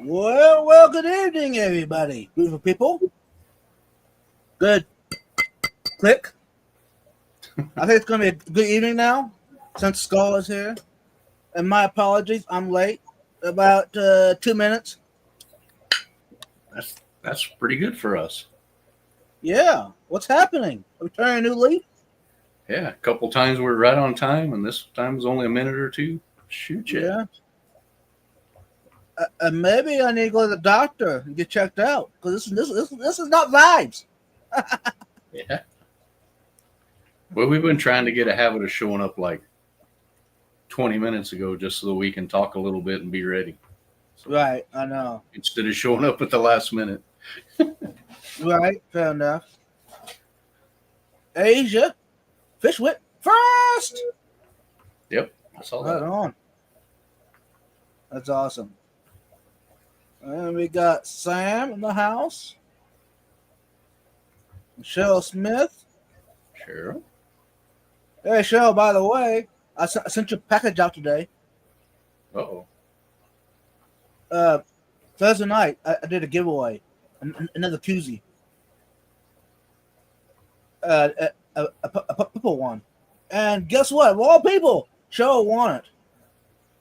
Well, good evening, everybody. Beautiful people. Good click. I think it's going to be a good evening now since Skull is here. And my apologies, I'm late. About 2 minutes. That's pretty good for us. Yeah, what's happening? Are we turning a new leaf? Yeah, a couple times we're right on time, and this time was only a minute or two. Shoot, yeah. Yeah. Maybe I need to go to the doctor and get checked out because this is not vibes. Yeah. Well, we've been trying to get a habit of showing up like 20 minutes ago just so that we can talk a little bit and be ready. So Right, I know. instead of showing up at the last minute. Right, fair enough. Asia, fish whip first. Yep, I saw Right that. on. That's awesome. And we got Sam in the house. Michelle Smith. Cheryl. Hey, Cheryl, by the way, I sent your package out today. Uh-oh. Uh, Thursday night, I did a giveaway, another koozie. A purple one. And guess what? Of all people, Cheryl won it.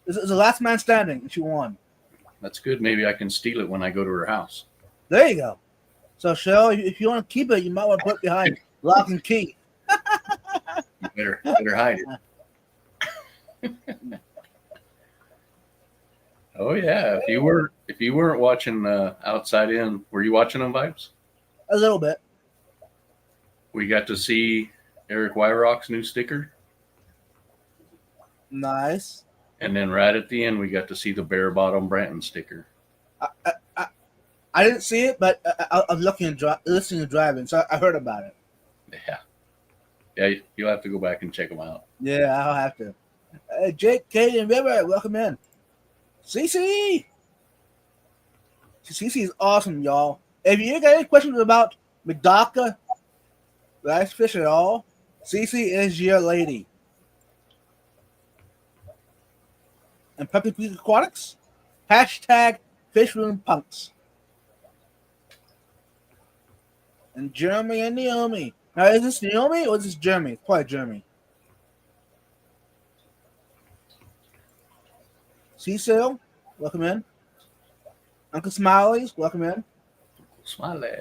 This is the last man standing, and she won. That's good. Maybe I can steal it when I go to her house. There you go. So, Cheryl, if you want to keep it, you might want to put it behind lock and key. You better hide it. Oh yeah. If you weren't watching Outside In, were you watching on Vibes? A little bit. We got to see Eric Wyrock's new sticker. Nice. And then right at the end, we got to see the bare bottom Branton sticker. I didn't see it, but I was listening and driving, so I heard about it. Yeah. Yeah, you'll have to go back and check them out. Yeah, I'll have to. Jake, Katie, and River, welcome in. Cece! Cece is awesome, y'all. If you got any questions about McDaka, Rice Fish at all, Cece is your lady. And Puppy Peak Aquatics, hashtag Fishroom Punks. And Jeremy and Naomi. Now, is this Naomi or is this Jeremy? It's probably Jeremy. Cecil, welcome in. Uncle Smiley's, welcome in. Smiley.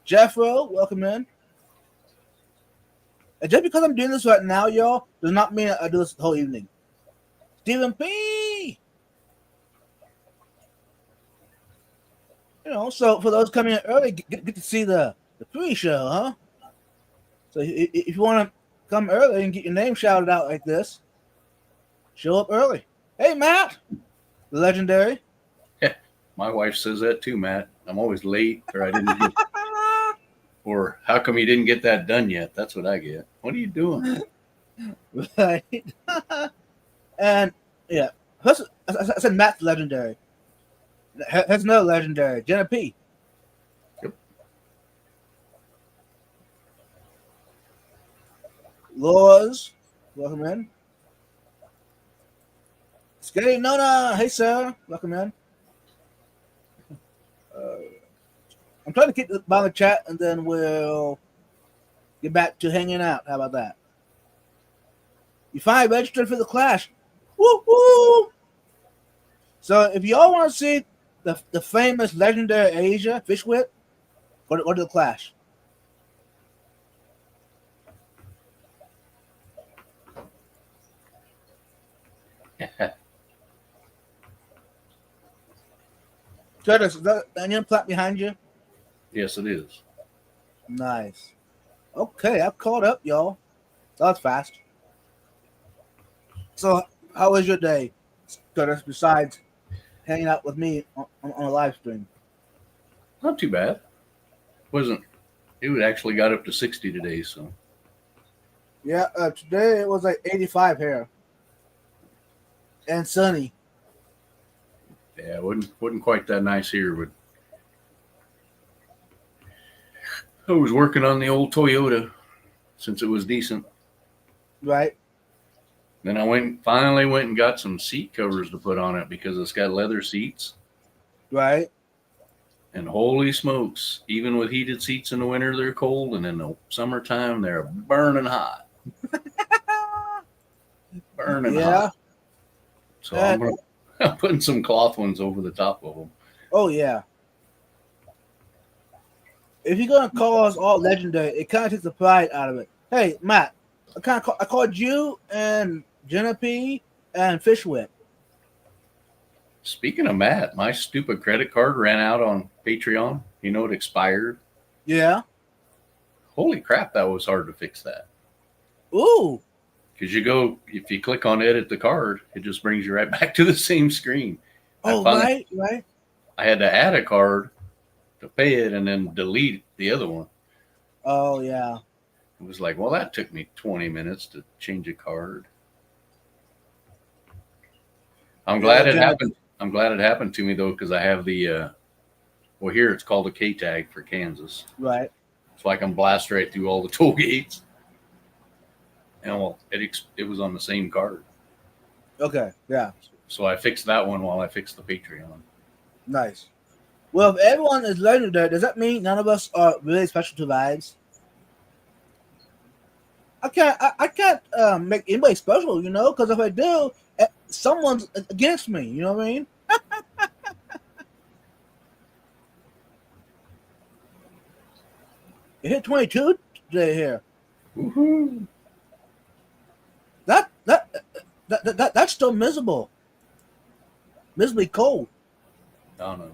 Jeffro, welcome in. And just because I'm doing this right now, y'all, does not mean I do this the whole evening. Stephen P. So for those coming in early, get to see the pre-show, huh? So if you want to come early and get your name shouted out like this, show up early. Hey, Matt, the legendary. Yeah, my wife says that too, Matt. I'm always late, or I didn't get, or how come you didn't get that done yet? That's what I get. What are you doing? Right. And yeah, I said Matt's legendary. That's another legendary, Jenna P. Yep. Laws, welcome in. Scary Nona, hey sir, welcome in. I'm trying to keep the by the chat, and then we'll get back to hanging out. How about that? You finally registered for the Clash. Woo woo! So if y'all want to see the famous legendary Asia Fish Whip, go to the Clash. Curtis, is that the onion plant behind you? Yes, it is. Nice. Okay, I've caught up, y'all. That was fast. So, how was your day, Curtis, besides hanging out with me on a live stream? Not too bad. Wasn't. It actually got up to 60 today, so. Yeah, today it was like 85 here. And sunny. Yeah, it wasn't quite that nice here, but I was working on the old Toyota since it was decent. Right? Then I finally went and got some seat covers to put on it because it's got leather seats. Right. And holy smokes, even with heated seats in the winter, they're cold, and in the summertime, they're burning hot. Burning hot. Yeah. So I'm putting some cloth ones over the top of them. Oh yeah. If you're gonna call us all legendary, it kind of takes the pride out of it. Hey, Matt, I called you and Jenna P and Fishwick. Speaking of Matt, my stupid credit card ran out on Patreon. You know, it expired. Yeah. Holy crap, that was hard to fix that. Ooh. Because if you click on edit the card, it just brings you right back to the same screen. Oh, right. I had to add a card to pay it and then delete the other one. Oh, yeah. It was like, well, that took me 20 minutes to change a card. I'm glad it happened. I'm glad it happened to me, though, because I have the, well, here it's called a K-tag for Kansas. Right. So I can blast right through all the toll gates. And well, it was on the same card. Okay, yeah. So I fixed that one while I fixed the Patreon. Nice. Well, if everyone is legendary, does that mean none of us are really special to vibes? I can't make anybody special, because if I do, someone's against me. You know what I mean? It hit 22 today here. Woohoo! That's still miserable. Miserably cold. I don't know.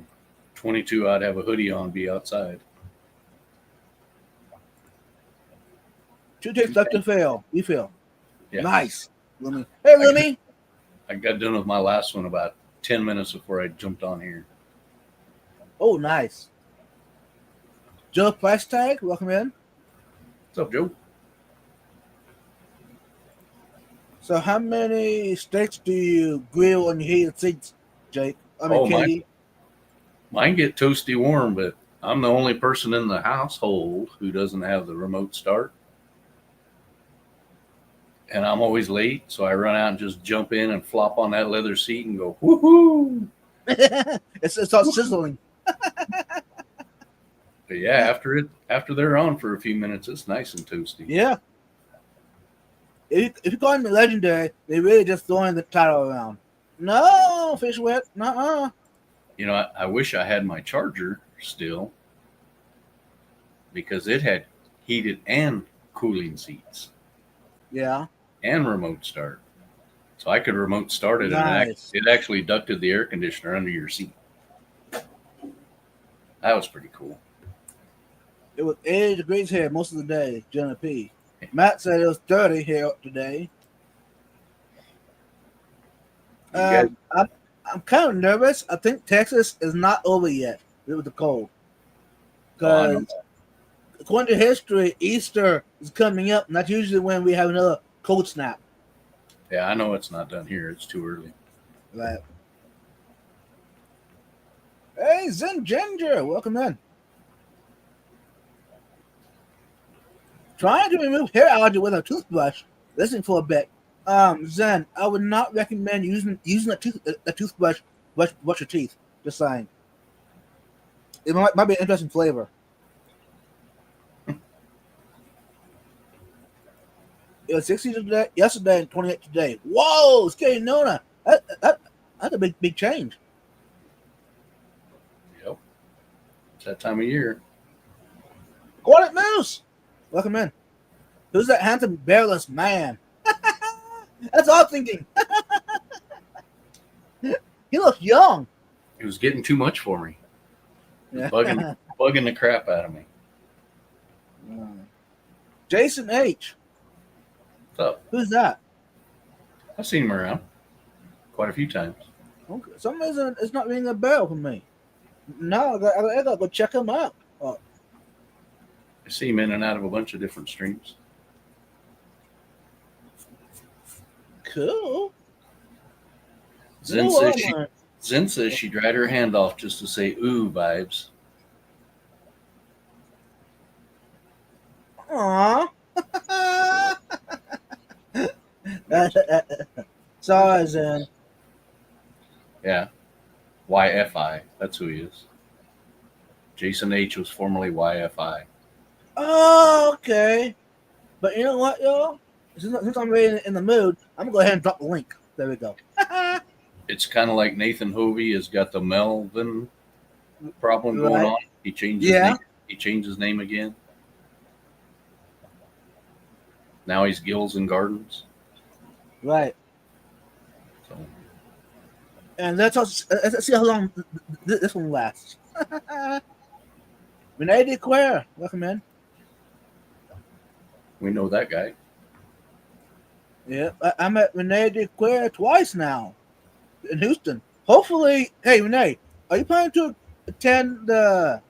22, I'd have a hoodie on, be outside. 2 takes left to fail. You feel. Yeah. Nice. Lemmy. Hey, Lemmy. I got done with my last one about 10 minutes before I jumped on here. Oh, nice. Joe Price Tag, welcome in. What's up, Joe? So how many steaks do you grill on your heated seats, Jake? Katie? Mine get toasty warm, but I'm the only person in the household who doesn't have the remote start. And I'm always late, so I run out and just jump in and flop on that leather seat and go, woohoo! It's all sizzling. But yeah, after they're on for a few minutes, it's nice and toasty. Yeah. If you call me legendary, they really just throwing the title around. No, Fishwick, nuh-uh. You know, I wish I had my charger still because it had heated and cooling seats. Yeah. And remote start. So I could remote start it Nice. and it actually ducted the air conditioner under your seat. That was pretty cool. It was 80 degrees here most of the day, Jenna P. Matt said it was 30 here today. I'm kind of nervous. I think Texas is not over yet with the cold. Because according to history, Easter is coming up, and that's usually when we have another cold snap. Yeah, I know it's not done here. It's too early. Right. Hey, Zen Ginger, welcome in. Trying to remove hair allergy with a toothbrush. Listen for a bit. Zen, I would not recommend using a toothbrush brush your teeth. Just saying. It might be an interesting flavor. It was 60 yesterday and 28 today. Whoa, Scary Nona. That's a big change. Yep. It's that time of year. Gordon Moose. Welcome in. Who's that handsome, bearless man? That's all I'm thinking. He looks young. It was getting too much for me. Yeah. Bugging the crap out of me. Jason H. What's up? Who's that? I've seen him around quite a few times. Okay. For some reason it's not ringing a bell for me. No, I gotta go check him out. I see him in and out of a bunch of different streams. Cool. Zen says she dried her hand off just to say ooh vibes. Aww. Sorry, Zen. Yeah. YFI. That's who he is. Jason H was formerly YFI. Oh, okay. But you know what, y'all? Since I'm really in the mood, I'm gonna go ahead and drop the link. There we go. It's kind of like Nathan Hovey has got the Melvin problem going Right. on. He changed his Yeah. name. He changed his name again. Now he's Gills and Gardens. Right. So And let's see how long this one lasts. Renee DeClaire, welcome in. we know that guy. Yeah, I met Renee DeClaire twice now in Houston. Hopefully, hey Renee, are you planning to attend the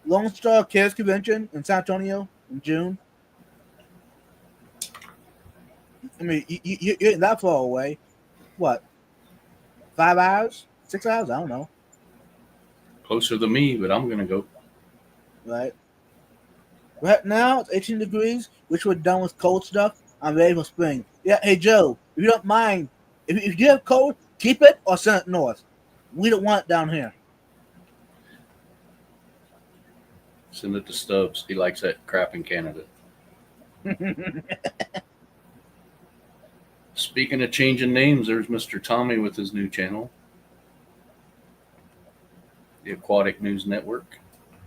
Lone Star Kids Convention in San Antonio in June? I mean, you're not that far away. What? 5 hours? 6 hours? I don't know. Closer than me, but I'm gonna go. Right. Right now it's 18 degrees, which we're done with cold stuff. I'm ready for spring. Yeah. Hey Joe, if you don't mind, if you have cold, keep it or send it north. We don't want it down here. Send it to Stubbs. He likes that crap in Canada. Speaking of changing names, there's Mr. Tommy with his new channel, the Aquatic News Network.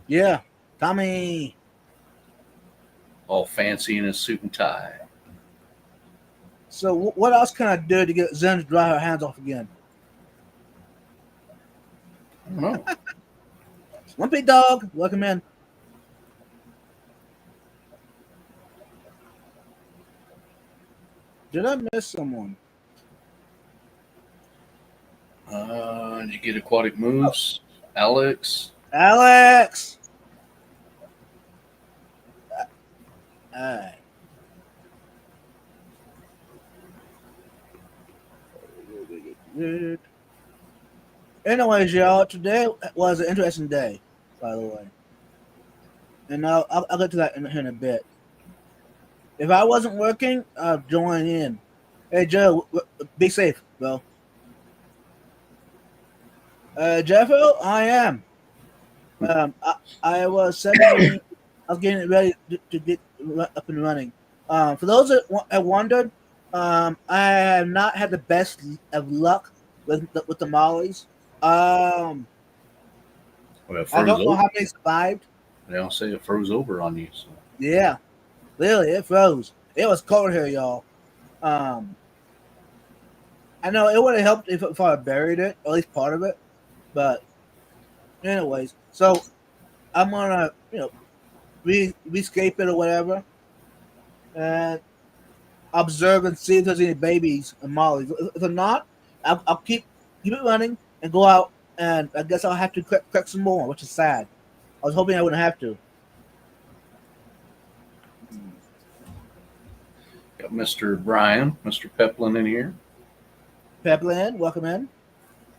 Yeah, Tommy. All fancy in his suit and tie. So what else can I do to get Zen to dry her hands off again? I don't know. Lumpy Dog, welcome in. Did I miss someone? Did you get Aquatic Moves? Alex? Alex. All right. Anyways, y'all, today was an interesting day, by the way. And I'll get to that here in a bit. If I wasn't working, I'd join in. Hey, Joe, be safe, bro. Jeffo, I am. I was 17. I was getting ready to get up and running. For those that have wondered, I have not had the best of luck with the mollies. Well, it I froze don't know over. how many survived. They all say it froze over on you. So. Yeah, really, it froze. It was cold here, y'all. I know it would have helped if I buried it, or at least part of it. But, anyways, so I'm gonna, rescape it or whatever, and observe and see if there's any babies and mollies. If they're not, I'll keep it running and go out, and I guess I'll have to crack some more, which is sad. I was hoping I wouldn't have to. Got Mr. Brian, Mr. Peplin in here. Pepland, welcome in.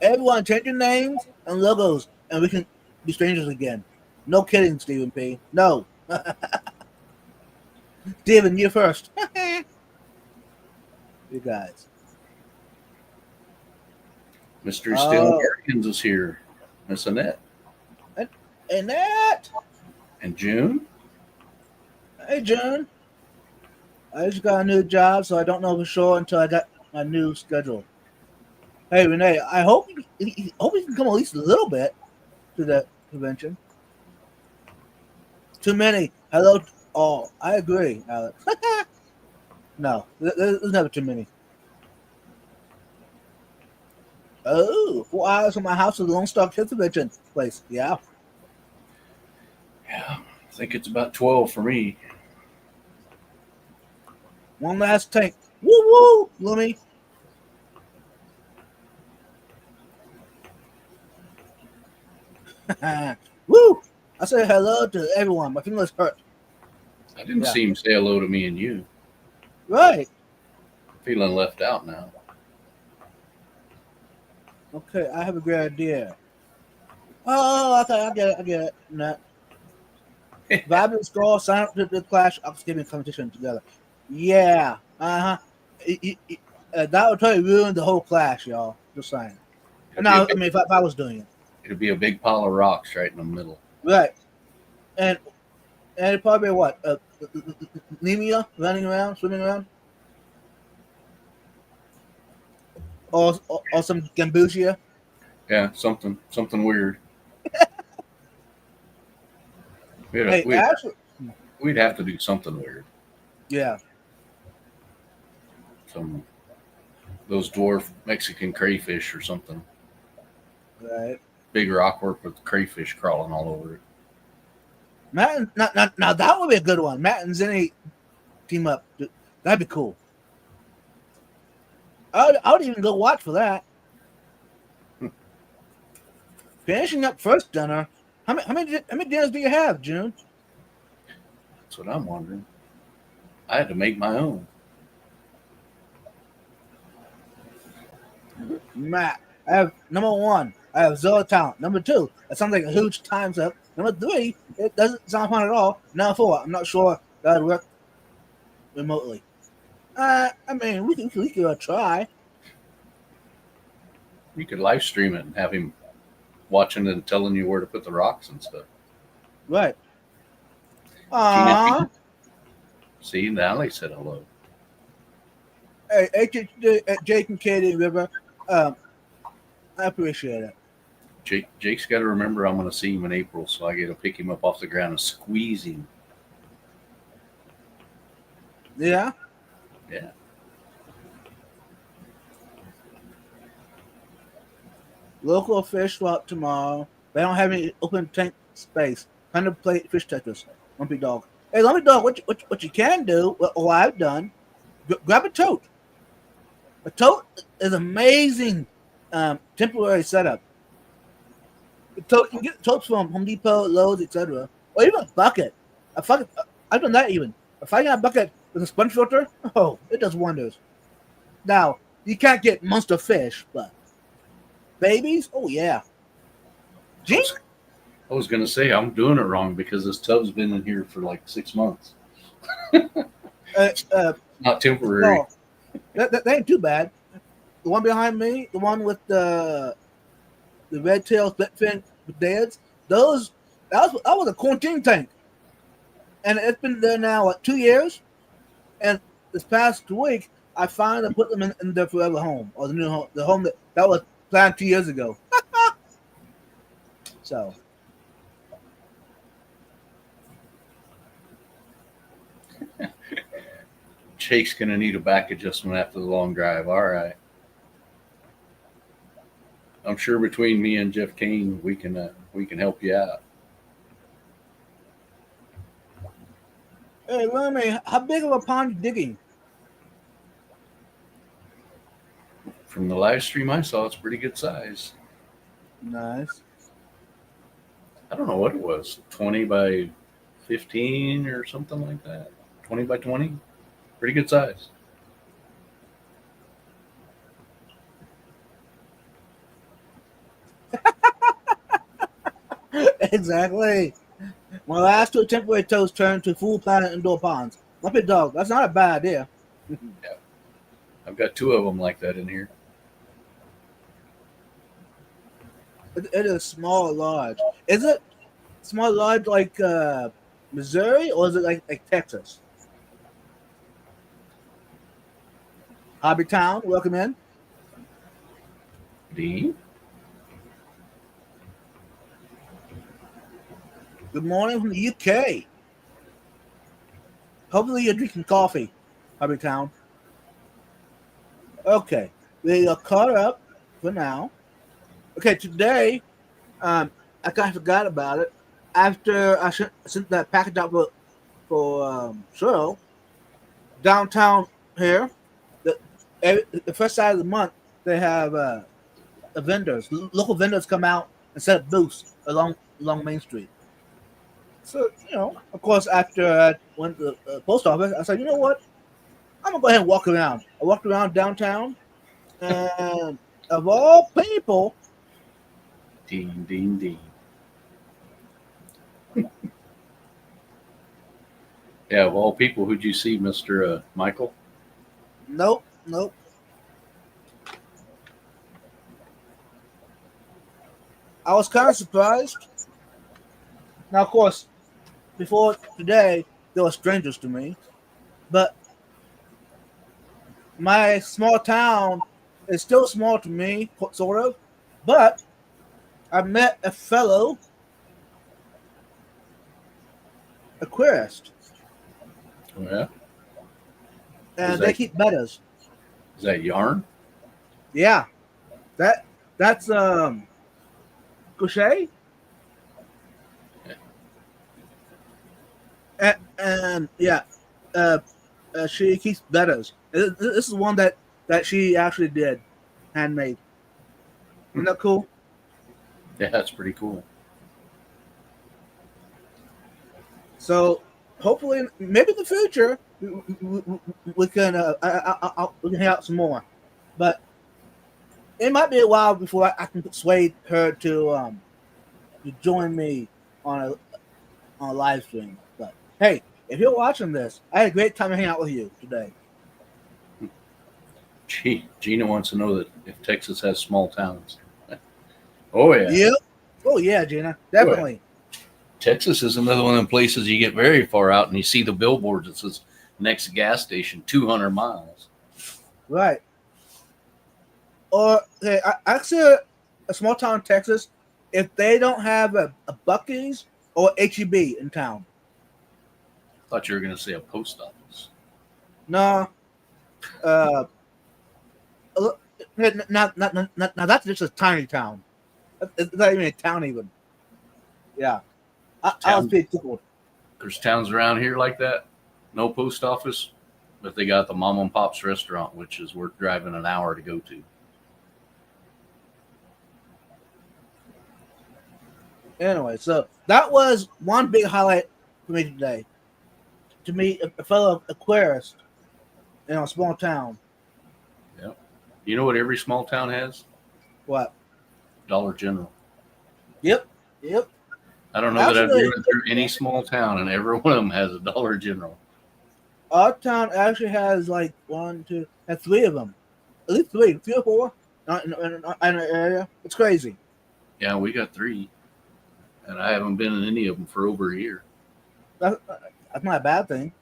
Everyone, change your names and logos, and we can be strangers again. No kidding, Stephen P. No. Steven, you first. You guys. Mystery Steel Guardians is here. Miss Annette. Annette. And June. Hey, June. I just got a new job, so I don't know for sure until I got my new schedule. Hey, Renee, I hope you can come at least a little bit to the convention. Too many. Hello. Oh, I agree, Alex. No, there's never too many. Oh, 4 hours from my house to the Lone Star Kids Convention place. Yeah. Yeah, I think it's about 12 for me. One last tank. Woo woo, Loomy. Woo! I say hello to everyone. My fingers hurt. I didn't see him say hello to me and you. Right. Feeling left out now. Okay, I have a great idea. Oh, okay, I get it. No. Vibrant Skull, sign up to the Clash Oxgaming competition together. Yeah. That would totally ruin the whole class, y'all. Just saying. It'd be, Now, a I big, mean, if I was doing it, it'd be a big pile of rocks right in the middle. right, and it'd probably be what Nemia running around, swimming around, or some Gambusia. Yeah, something weird. Hey, We'd actually, we'd have to do something weird. yeah, Some those dwarf Mexican crayfish or something. right. Big rockwork with crayfish crawling all over it. Matt, now that would be a good one. Matt and Zenny team up. That'd be cool. I would even go watch for that. Finishing up first dinner. How many dinners do you have, June? That's what I'm wondering. I had to make my own. Matt, I have number one. I have zero talent. Number two, that sounds like a huge time's up. Number three, it doesn't sound fun at all. Number four, I'm not sure that would work remotely. I mean, we could try. You could live stream it and have him watching and telling you where to put the rocks and stuff. Right. Gina, see, Natalie said hello. Hey, Jake and Katie River. I appreciate it. Jake's got to remember I'm going to see him in April, so I got to pick him up off the ground and squeeze him. Yeah. Yeah. Local fish swap tomorrow. They don't have any open tank space. Kind of play fish Tetris. Lumpy dog. Hey, Lumpy dog. What you can do? What I've done. Grab a tote. A tote is amazing. Temporary setup. The tote, you can get totes from Home Depot, Lowe's, etc. Or even a bucket. I've done that even. If I got a bucket with a sponge filter, oh, it does wonders. Now you can't get monster fish, but babies, oh yeah. Gee, I was going to say I'm doing it wrong because this tub's been in here for like 6 months. Not temporary. no, that ain't too bad. The one behind me, the one with the red tail split fin with dads, that was a quarantine tank, and it's been there now 2 years. And this past week, I finally put them in their forever home, or the new home, the home that was planned 2 years ago. So. Jake's going to need a back adjustment after the long drive. All right. I'm sure between me and Jeff Kane, we can help you out. Hey, Remy, how big of a pond you digging? From the live stream I saw, it's pretty good size. Nice. I don't know what it was, 20 by 15 or something like that. 20 by 20. Pretty good size. Exactly. My last two temporary toes turned to full planet indoor ponds. Lumpy dog, that's not a bad idea. Yeah. I've got 2 of them like that in here. It is small or large. Is it small or large like Missouri, or is it like Texas? Hobby Town, welcome in. Dean? Good morning from the UK. Hopefully you're drinking coffee, Hobby Town. Okay, we are caught up for now. Okay, today, I kind of forgot about it. After I sent that package out for Cheryl, downtown here, the first side of the month, they have local vendors come out and set up booths along Main Street. So, of course, after I went to the post office, I said, you know what? I'm going to go ahead and walk around. I walked around downtown, and of all people, Dean. Yeah, of all people, who'd you see, Mr. Michael? Nope. I was kind of surprised. Now, of course, before today, they were strangers to me, but my small town is still small to me, sort of. But I met a fellow aquarist, Oh, yeah. Is and they that keep betas. is that yarn? Yeah, that's Goucher, and yeah, uh, she keeps betas. This is one that she actually did, handmade. Isn't that cool? Yeah, that's pretty cool. So hopefully, maybe in the future we can we can hang out some more. But it might be a while before I can persuade her to join me on a live stream. But hey, if you're watching this, I had a great time hanging out with you today. Gee, Gina wants to know that if Texas has small towns. Oh yeah. Yep. Oh yeah, Gina, Oh, yeah. definitely. Texas is another one of them places you get very far out and you see the billboards that says next gas station 200 miles. Right. Or hey, actually, a small town in Texas, if they don't have a Buc-ee's or HEB in town, Thought you were going to say a post office. no, uh, now that's just a tiny town. It's not even a town, even. Yeah, I was pretty tickled. There's towns around here like that, no post office, but they got the Mom and Pop's restaurant, which is worth driving an hour to go to. Anyway, so that was one big highlight for me today. To meet a fellow aquarist in a small town. Yep. You know what every small town has? What? Dollar General. Yep. Yep. I don't know that I've driven through any small town and every one of them has a Dollar General. Our town actually has like three of them. At least three or four in an area. It's crazy. Yeah, we got 3. And I haven't been in any of them for over a year. That's not a bad thing.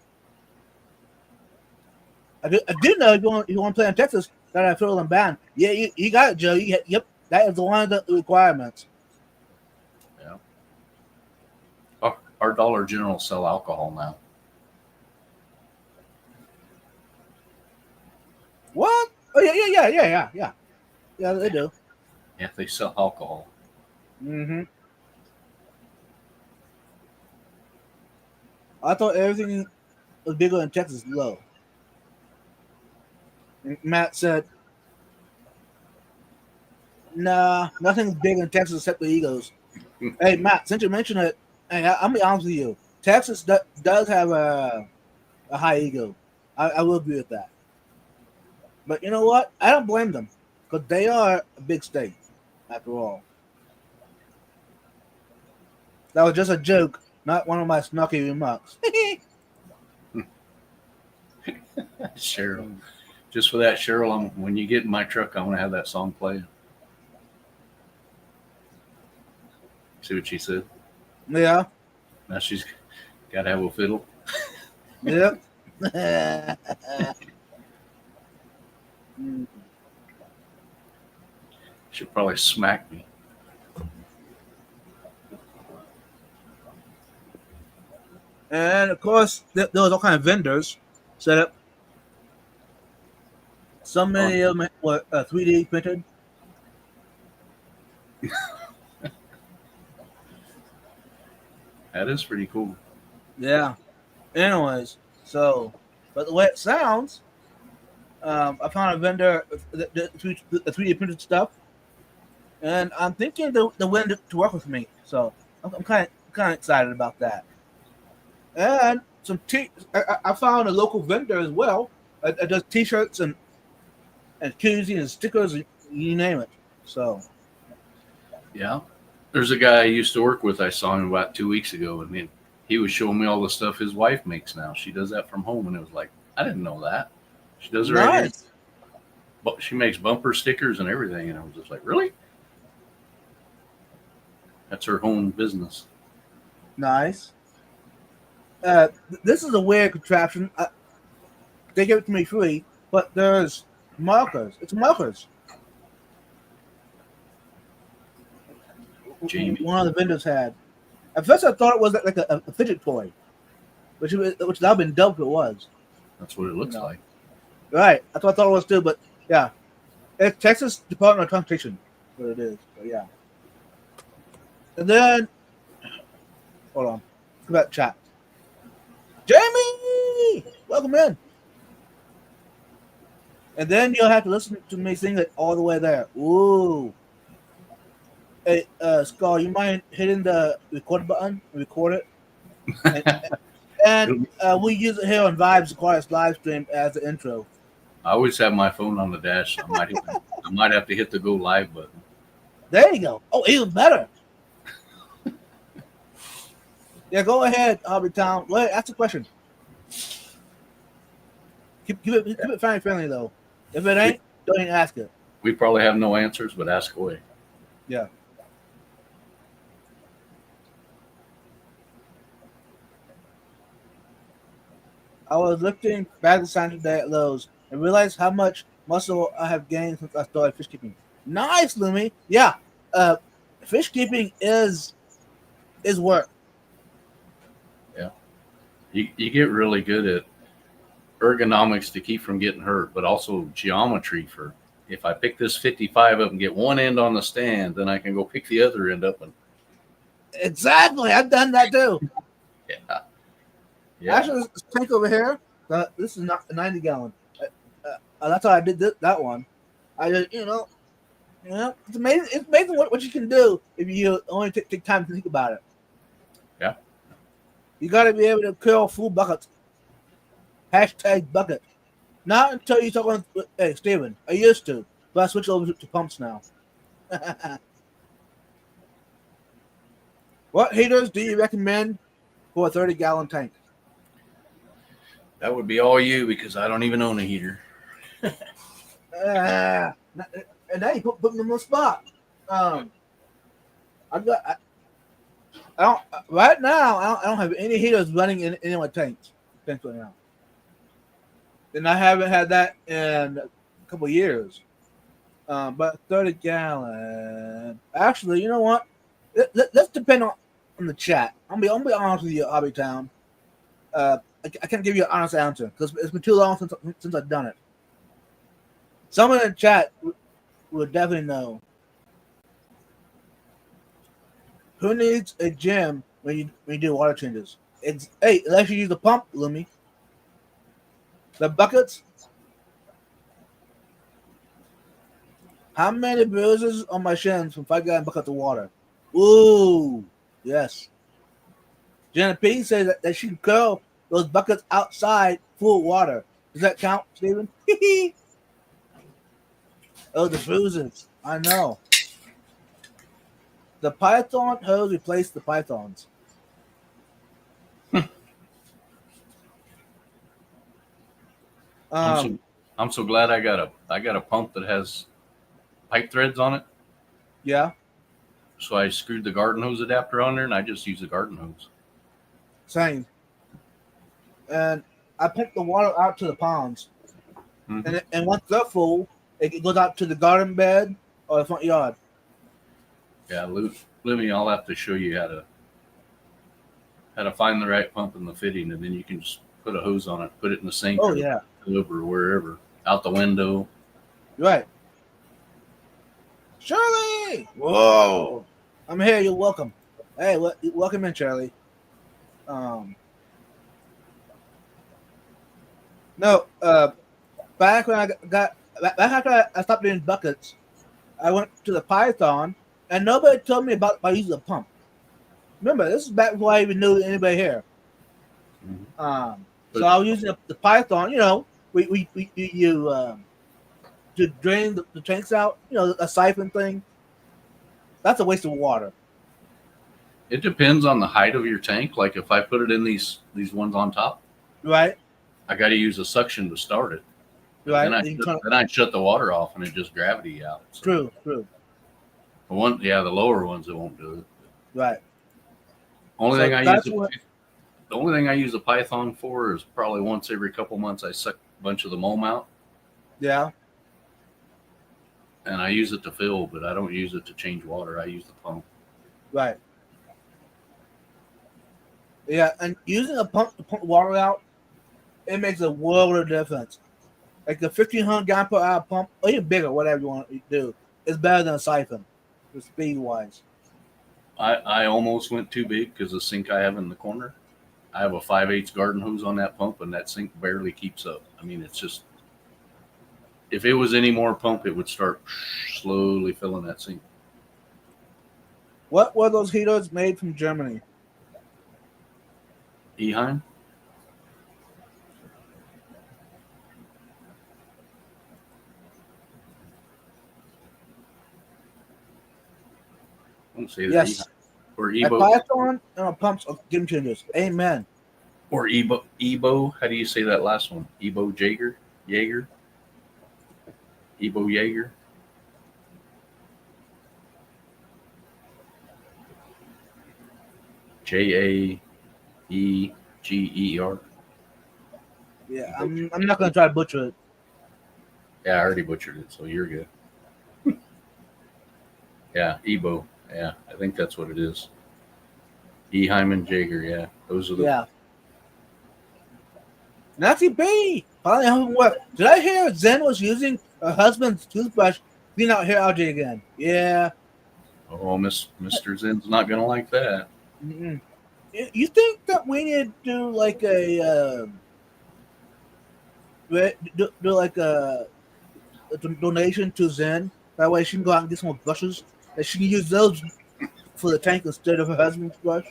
I do know if you want to play in Texas, that I feel them banned. Yeah, you got it, Joe. Yep, that is one of the requirements. Yeah. Our Dollar General sell alcohol now. What? Oh yeah. Yeah, they do. Yeah, they sell alcohol. Mm-hmm. I thought everything was bigger in Texas. Low. Matt said, "Nah, nothing's big in Texas except the Eagles." Hey, Matt, since you mentioned it, hey, I'll be honest with you. Texas does have a high ego. I will agree with that. But you know what? I don't blame them because they are a big state, after all. That was just a joke, not one of my snarky remarks. Cheryl. Just for that, Cheryl, when you get in my truck, I want to have that song playing. See what she said? Yeah. Now she's got to have a fiddle. Yep. She'll probably smack me. And of course, there was all kind of vendors set up. So many of them were 3D printed. That is pretty cool. Yeah. Anyways, so, but the way it sounds, I found a vendor the 3D printed stuff, and I'm thinking they're willing to work with me. So I'm kind of excited about that. And I found a local vendor as well. That does T-shirts and koozies and stickers, you name it. So Yeah. There's a guy I used to work with. I saw him about 2 weeks ago, and he was showing me all the stuff his wife makes now. She does that from home, and it was like, I didn't know that. She does it right here. But she makes bumper stickers and everything, and I was just like, really? That's her home business. Nice. This is a weird contraption. They give it to me free, but there's markers. It's markers. Jamie. One of the vendors had. At first, I thought it was like a fidget toy, which now been dubbed it was. That's what it looks like. Right. That's what I thought it was too, but yeah. It's Texas Department of Transportation. What it is. But yeah. And then, hold on. Look about chat. Jamie! Welcome in. And then you'll have to listen to me sing it all the way there. Ooh. Hey, Skull, you mind hitting the record button and record it? And we use it here on Vibes Aquarius live stream as the intro. I always have my phone on the dash. So I might have to hit the go live button. There you go. Oh, even better. Yeah, go ahead, Hobby Town. Go ahead, ask the question. Keep it family friendly though. If it ain't, don't even ask it. We probably have no answers, but ask away. Yeah. I was lifting bags of sand today at Lowe's and realized how much muscle I have gained since I started fish keeping. Nice, Lumi. Yeah. Fish keeping is work. Yeah. You get really good at ergonomics to keep from getting hurt, but also geometry for if I pick this 55 up and get one end on the stand, then I can go pick the other end up and exactly. I've done that too. yeah. Yeah. Actually, this tank over here, this is not a 90 gallon. That's how I did that one. I just, it's amazing. It's amazing what you can do if you only take time to think about it. Yeah. You got to be able to curl full buckets. Hashtag bucket. Not until you talk on, hey, Steven, I used to, but I switched over to pumps now. What heaters do you recommend for a 30-gallon tank? That would be all you because I don't even own a heater. And now you put me on the spot. I don't right now. I don't have any heaters running in any of my tanks. Thanks right now. And I haven't had that in a couple of years. But 30-gallon. Actually, you know what? Let's depend on the chat. I'm be honest with you, Hobby Town. I can't give you an honest answer because it's been too long since I've done it. Someone in the chat would definitely know. Who needs a gym when you do water changes? Hey, unless you use the pump, Lumi. The buckets. How many bruises on my shins from 5-gallon buckets of water? Ooh, yes. Jenna P says that she can curl those buckets outside full of water. Does that count, Steven? Oh, the bruises. I know. The Python hose replaced the pythons. I'm so glad I got a pump that has pipe threads on it. Yeah. So I screwed the garden hose adapter on there, and I just use the garden hose. Same. And I pump the water out to the ponds. Mm-hmm. And once they're full, it goes out to the garden bed or the front yard. Yeah, Livy, I'll have to show you how to find the right pump in the fitting, and then you can just put a hose on it, put it in the sink or wherever, out the window. Right. Shirley! Whoa! I'm here. You're welcome. Hey, welcome in, Charlie. Back when back after I stopped doing buckets, I went to the Python, and nobody told me about using the pump. Remember, this is back before I even knew anybody here. Mm-hmm. So I was using the Python. We to drain the tanks out. A siphon thing. That's a waste of water. It depends on the height of your tank. Like if I put it in these ones on top, right? I got to use a suction to start it. Right. Then I shut the water off and it just gravity out. So. True. The lower ones it won't do it. Right. Only So thing I use that's the, what. the only thing I use the Python for is probably once every couple months I suck a bunch of the moam out, Yeah. and I use it to fill, but I don't use it to change water. I use the pump. Right. Yeah, and using a pump to pump water out, it makes a world of difference. Like the 1,500 gallon per hour pump, or even bigger, whatever you want to do, is better than a siphon, for speed wise. I almost went too big because the sink I have in the corner, I have a 5/8 garden hose on that pump, and that sink barely keeps up. I mean, it's just if it was any more pump, it would start slowly filling that sink. What were those heaters made from Germany? Eheim? I won't say they're Yes, Eheim. Or a Ebo. Python and a pumps are game changers. Amen. Or Ebo. How do you say that last one? Ebo Jaeger? Jaeger? Ebo Jaeger? Jaeger. Yeah, I'm not gonna try to butcher it. Yeah, I already butchered it, so you're good. Yeah, Ebo. Yeah, I think that's what it is. Eheim and Jaeger. Yeah, those are the. Yeah. Nancy B. Finally home work. Did I hear Zen was using her husband's toothbrush to clean out hair algae again? Yeah. Oh, Mr. Zen's not gonna like that. Mm-mm. You think that we need to do like do like a donation to Zen? That way she can go out and get some more brushes. That she can use those for the tank instead of her husband's brush.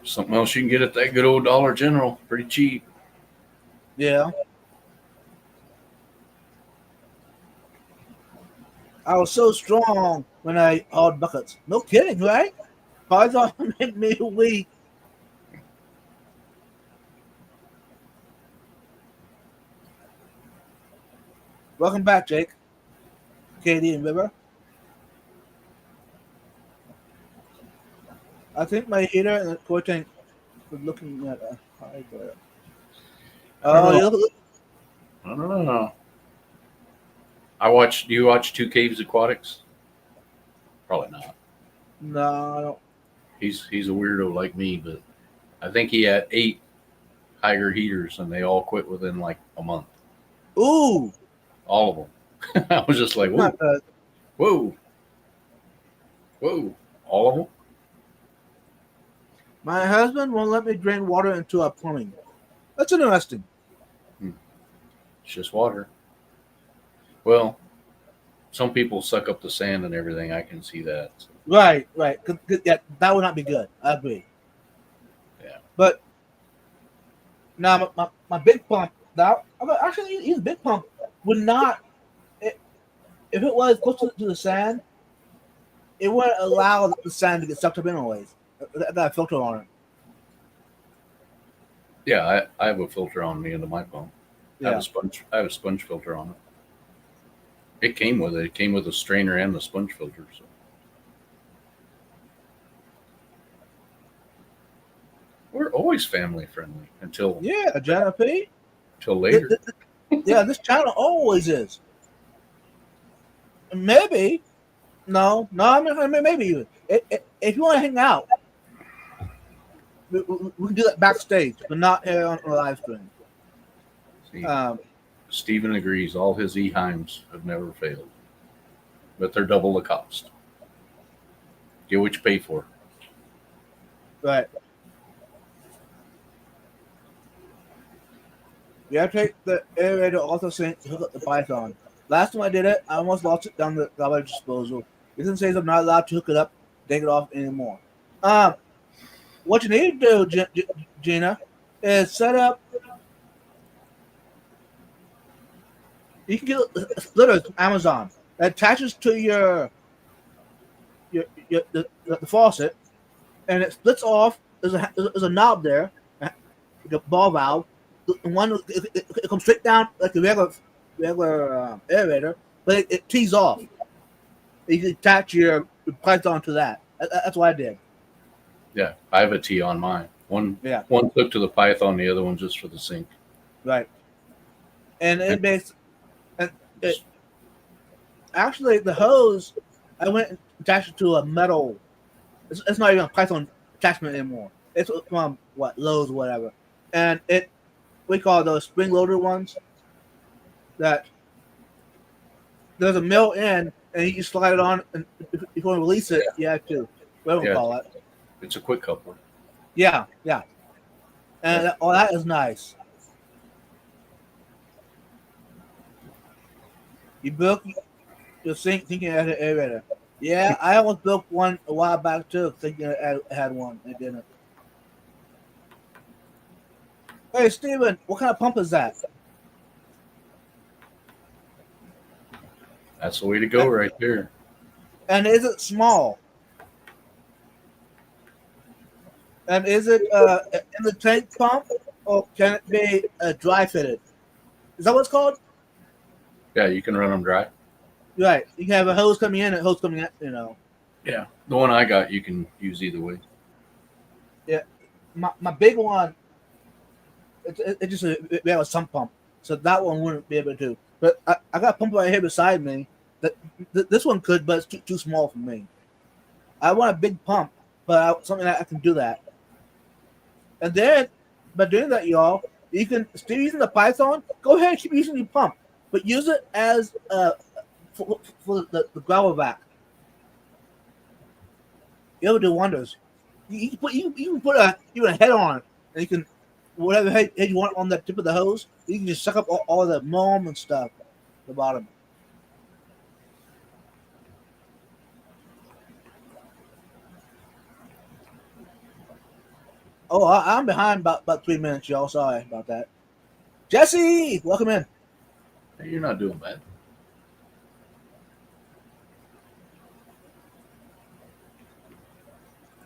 Something else you can get at that good old Dollar General, pretty cheap. Yeah. I was so strong when I hauled buckets. No kidding, right? Python made me weak. Welcome back, Jake. Katie and River. I think my heater and the core tank was looking at a high there. Oh, you look, I don't know. I watched. Do you watch Two Caves Aquatics? Probably not. no, I don't. He's a weirdo like me, but I think he had 8 Tiger heaters, and they all quit within like a month. Ooh, All of them. I was just like, whoa, not good. whoa, whoa. All of them. My husband won't let me drain water into our plumbing. That's interesting. It's just water. Well, some people suck up the sand and everything. I can see that. So, Right. Yeah, that would not be good. I agree. yeah. But now my big pump, that actually even big pump would not. If it was close to the sand, it wouldn't allow the sand to get sucked up anyways. That filter on it. Yeah, I have a filter on me into my pump. I have Yeah. a sponge. I have a sponge filter on it. It came with it. It came with a strainer and the sponge filter. So we're always family friendly until Yeah, Jenna P. later. Yeah, this channel always is. Maybe. No. I mean maybe even. If you want to hang out, we can do that backstage, but not here on the live stream. See, Um, Steven agrees. All his Eheims have never failed, but they're double the cost. Get what you pay for. right. You have to take the aerator off the sink to hook up the Python. Last time I did it, I almost lost it down the garbage disposal. It doesn't say I'm not allowed to hook it up, take it off anymore. What you need to do, Gina, is set up. You can get splitters from Amazon that attaches to the faucet, and it splits off. There's a knob there, the ball valve. The one it comes straight down like a regular aerator, but it tees off. You can attach your Python to that. That's what I did. Yeah, I have a T on mine. One hooked to the Python, the other one just for the sink. Right. And actually the hose, I went and attached it to a metal. It's not even a Python attachment anymore. It's from Lowe's or whatever, and we call those spring loader ones. That there's a mill in, and you slide it on, and if you want to release it, you have to. Whatever we call it. It's a quick coupler. Yeah, and that is nice. You broke your sink thinking it had an aerator. Yeah, I almost broke one a while back too, thinking I had one. It didn't. Hey, Steven, what kind of pump is that? That's the way to go right there. And is it small? And is it in the tank pump, or can it be dry fitted? Is that what it's called? Yeah, you can run them dry. Right. You can have a hose coming in and a hose coming out, Yeah, the one I got, you can use either way. Yeah. My big one, it just we have a sump pump, so that one wouldn't be able to. But I got a pump right here beside me. This one could, but it's too small for me. I want a big pump, but something that I can do that. And then, by doing that, y'all, you can still using the Python. Go ahead and keep using your pump, but use it as for the gravel vac. It'll do wonders. You can put even a head on it, and you can whatever head you want on the tip of the hose. You can just suck up all the moam and stuff at the bottom. Oh, I'm behind about 3 minutes, y'all. Sorry about that. Jesse, welcome in. Hey, you're not doing bad.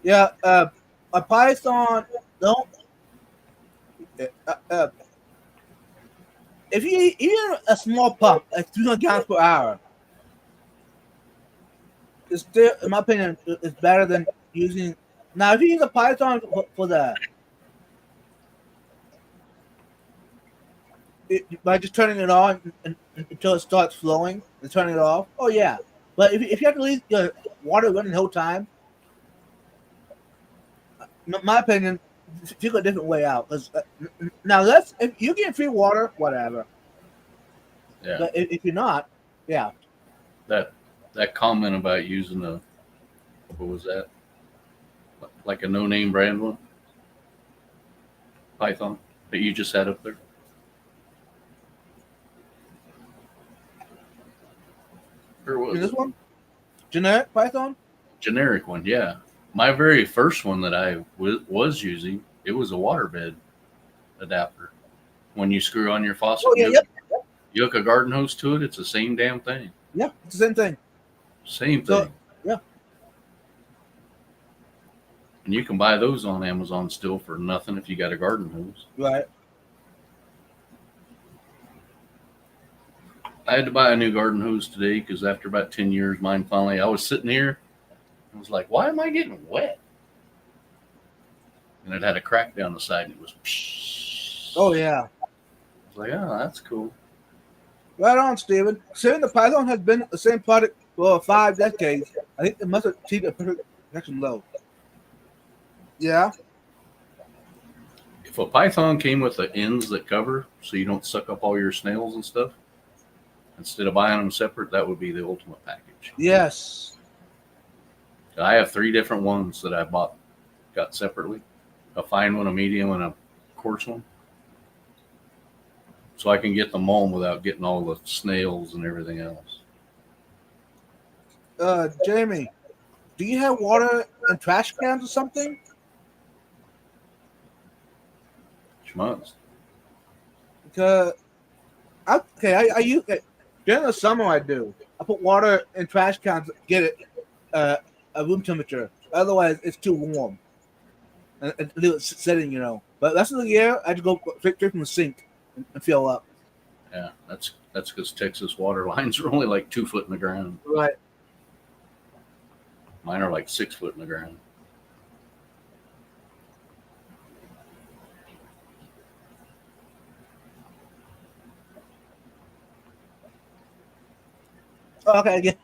Yeah, a Python don't. If you even a small pump, like 300 gallons per hour, it's still, in my opinion, it's better than using. Now, if you use a Python for that, by just turning it on until it starts flowing and turning it off, oh yeah. But if you have to leave your water running the whole time, in my opinion, figure a different way out. Because now if you get free water, whatever. Yeah. But if you're not, yeah. That comment about using what was that? Like a no-name brand one? Python that you just had up there? Or was This it? one? Generic Python? Generic one, yeah. My very first one that I was using, it was a waterbed adapter. When you screw on your faucet, you hook a garden hose to it, it's the same damn thing. Yeah, it's the same thing. Same thing. Yeah. And you can buy those on Amazon still for nothing if you got a garden hose. Right. I had to buy a new garden hose today because after about 10 years, mine finally, I was sitting here and was like, why am I getting wet? And it had a crack down the side and it was psh. Oh, yeah. I was like, oh, that's cool. Right on, Steven. Considering the Python has been the same product for 5 decades, I think it must have achieved a perfect protection low. Yeah. If a Python came with the ends that cover so you don't suck up all your snails and stuff, instead of buying them separate, that would be the ultimate package. Yes. I have 3 different ones that I got separately. A fine one, a medium, and a coarse one. So I can get them home without getting all the snails and everything else. Jamie, do you have water in trash cans or something? Schmutz. Because I use it during the summer. I do. I put water in trash cans to get it a room temperature. Otherwise, it's too warm and leave it sitting. But that's of the year. I just go straight from the sink and fill up. Yeah, that's because Texas water lines are only like 2 foot in the ground. Right. Mine are like 6 foot in the ground. Oh, okay, again.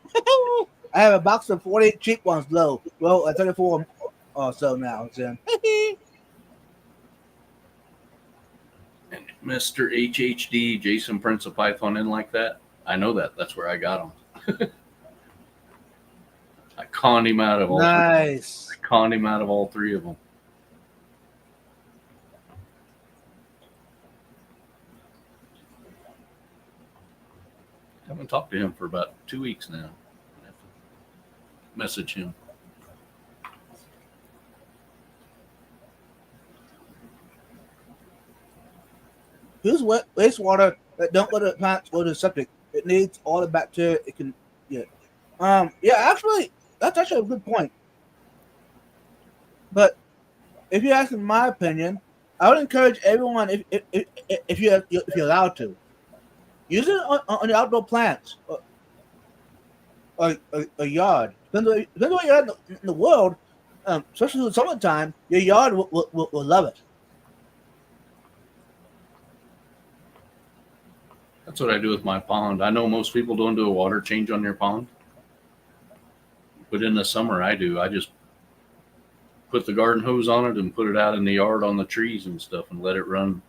I have a box of 48 cheap ones low. Well, 34 or so now. So. And Mr. HHD, Jason Prince of Python, in like that. I know that. That's where I got him. I conned him out of all. Nice. I conned him out of all 3 of them. I haven't talked to him for about 2 weeks now. I have to message him. Use wastewater that don't let the plants go to the septic. It needs all the bacteria it can get. Yeah, actually, that's actually a good point. But if you're asking my opinion, I would encourage everyone if you're allowed to use it on the outdoor plants or a yard. Depends on what you're at in the world, especially in the summertime. Your yard will love it. That's what I do with my pond. I know most people don't do a water change on their pond, but in the summer I do. I just put the garden hose on it and put it out in the yard on the trees and stuff and let it run.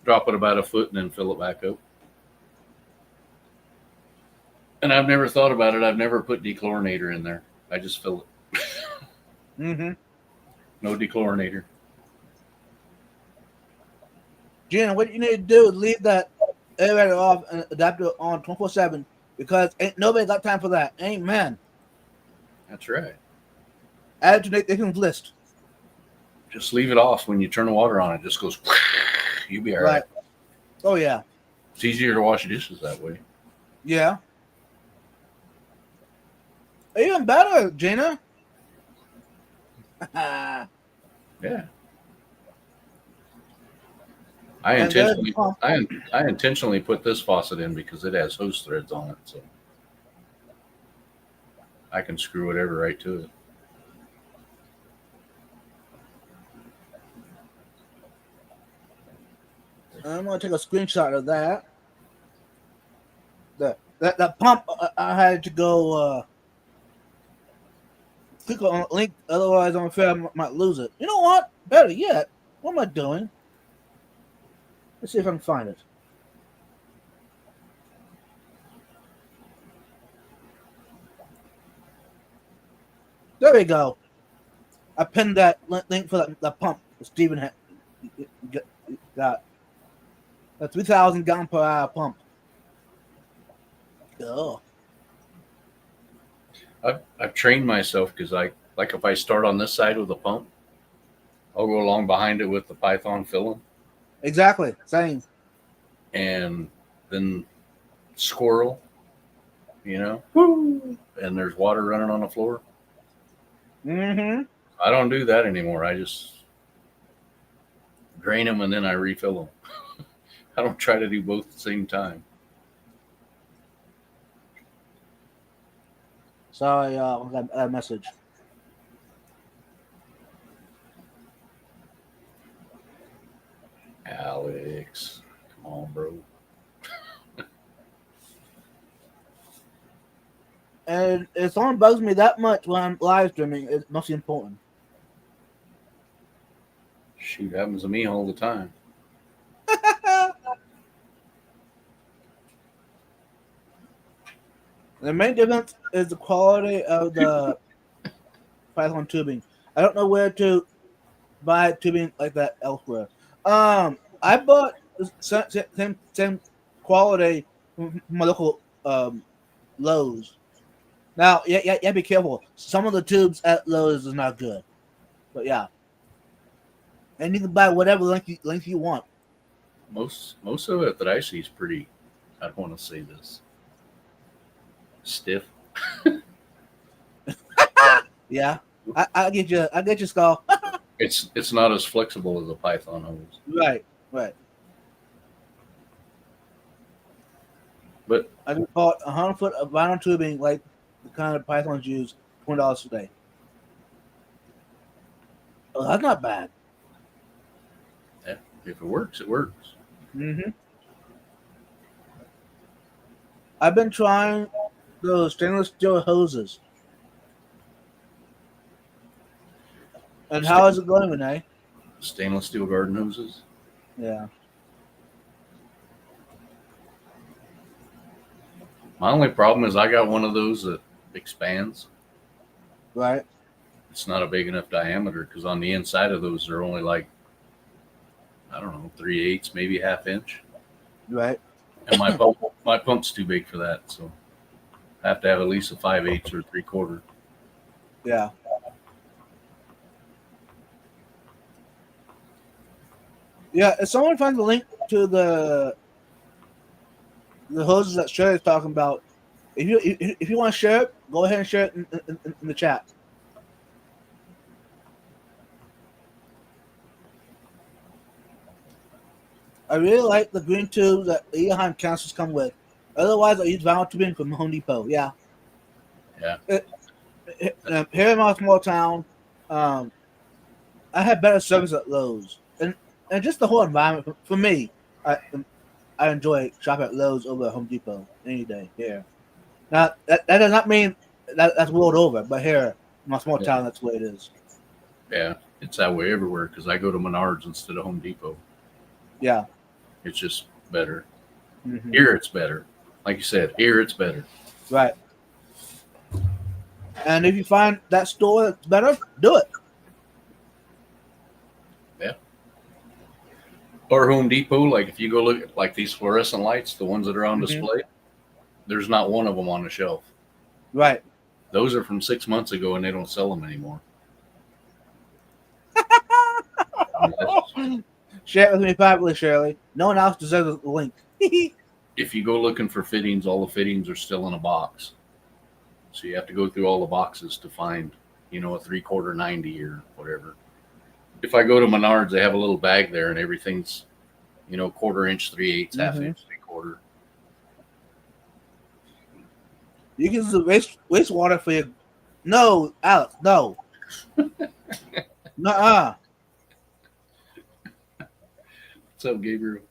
Drop it about a foot and then fill it back up. And I've never thought about it. I've never put dechlorinator in there. I just fill it. Mm-hmm. No dechlorinator. Gina, what you need to do is leave that aerator off and adapter on 24/7 because ain't nobody got time for that. Amen. That's right. Add it to Nathan's list. Just leave it off when you turn the water on. It just goes. You'll be all right. Oh yeah. It's easier to wash dishes that way. Yeah. Even better, Gina. Yeah. I And intentionally put this faucet in because it has hose threads on it, so I can screw whatever right to it. I'm gonna take a screenshot of that. That pump, I had to go click on a link, otherwise I'm afraid I might lose it. You know what? Better yet, what am I doing? Let's see if I can find it. There we go. I pinned that link for the pump that Steven got. A 3,000 gallon per hour pump. Oh. I've trained myself because like if I start on this side with the pump, I'll go along behind it with the Python filling. Exactly. Same. And then squirrel, and there's water running on the floor. Mm-hmm. I don't do that anymore. I just drain them and then I refill them. I don't try to do both at the same time. Sorry, I got a message. Alex, come on, bro. And if someone bugs me that much when I'm live streaming, it's mostly important. Shoot, happens to me all the time. The main difference is the quality of the Python tubing. I don't know where to buy tubing like that elsewhere. I bought the same quality from my local Lowe's. Now, yeah, be careful. Some of the tubes at Lowe's is not good, but yeah, and you can buy whatever length you want. Most of it that I see is pretty. I don't want to say this. Stiff. Yeah, I get you. I get your skull. It's not as flexible as a Python hose. Right. But I just bought 100 foot of vinyl tubing, like the kind of Pythons use, $20 a day. Oh, that's not bad. Yeah, if it works, it works. Mm-hmm. I've been trying those stainless steel hoses. And how is it going, Renee? Stainless steel garden hoses. Yeah. My only problem is I got one of those that expands. Right. It's not a big enough diameter because on the inside of those they're only like, I don't know, 3/8, maybe half inch. Right. And my pump's too big for that, so I have to have at least a 5/8 or 3/4. Yeah. Yeah. If someone finds the link to the hoses that Sherry's talking about, if you want to share it, go ahead and share it in the chat. I really like the green tubes that the Eheim cancers come with. Otherwise, I use vinyl tubing from Home Depot. Yeah. Yeah. Here in my small town, I have better service at Lowe's, and just the whole environment for me. I enjoy shopping at Lowe's over at Home Depot any day here. Now that does not mean that's world over, but here in my small Yeah. town, that's the way it is. Yeah, it's that way everywhere because I go to Menards instead of Home Depot. Yeah. It's just better. Mm-hmm. Here it's better. Like you said, here it's better. Right. And if you find that store that's better, do it. Yeah. Or Home Depot, like if you go look at like these fluorescent lights, the ones that are on display, there's not one of them on the shelf. Right. Those are from 6 months ago and they don't sell them anymore. Share it with me privately, Shirley. No one else deserves the link. If you go looking for fittings, all the fittings are still in a box. So you have to go through all the boxes to find, a 3/4 90 or whatever. If I go to Menards, they have a little bag there and everything's, 1/4 inch, 3/8, half inch, 3/4. You can use the wastewater for your. No, Alex, no. Nuh-uh. What's up, Gabriel?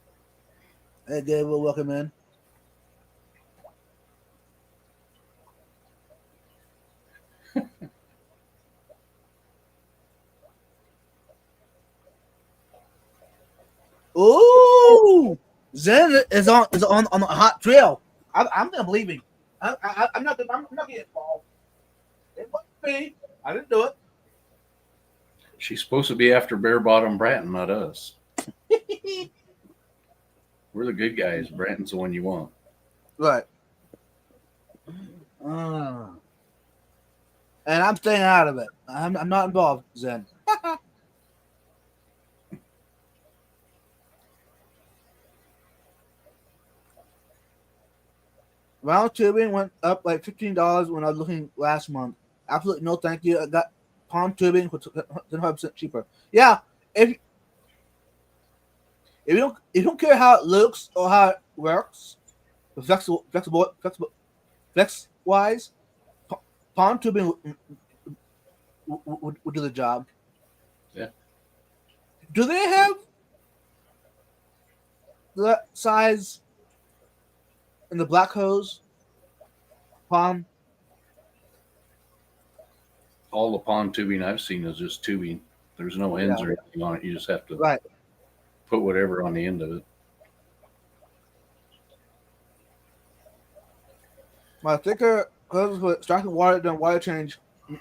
Hey, Gabriel, welcome in. Ooh, Zen is on a hot trail. I'm gonna believe him. I'm not getting involved. It wasn't me. I didn't do it. She's supposed to be after Bare Bottom Bratton, not us. We're the good guys. Bratton's the one you want. Right. And I'm staying out of it. I'm not involved, Zen. Round tubing went up like $15 when I was looking last month. Absolutely no thank you. I got palm tubing, which is 100% cheaper. Yeah, if you don't care how it looks or how it works, flex wise, palm tubing would do the job. Yeah. Do they have the size in the black hose? Palm? All the pond tubing I've seen is just tubing. There's no ends Yeah. or anything on it. You just have to Right. put whatever on the end of it. My thicker hose with striking water during water change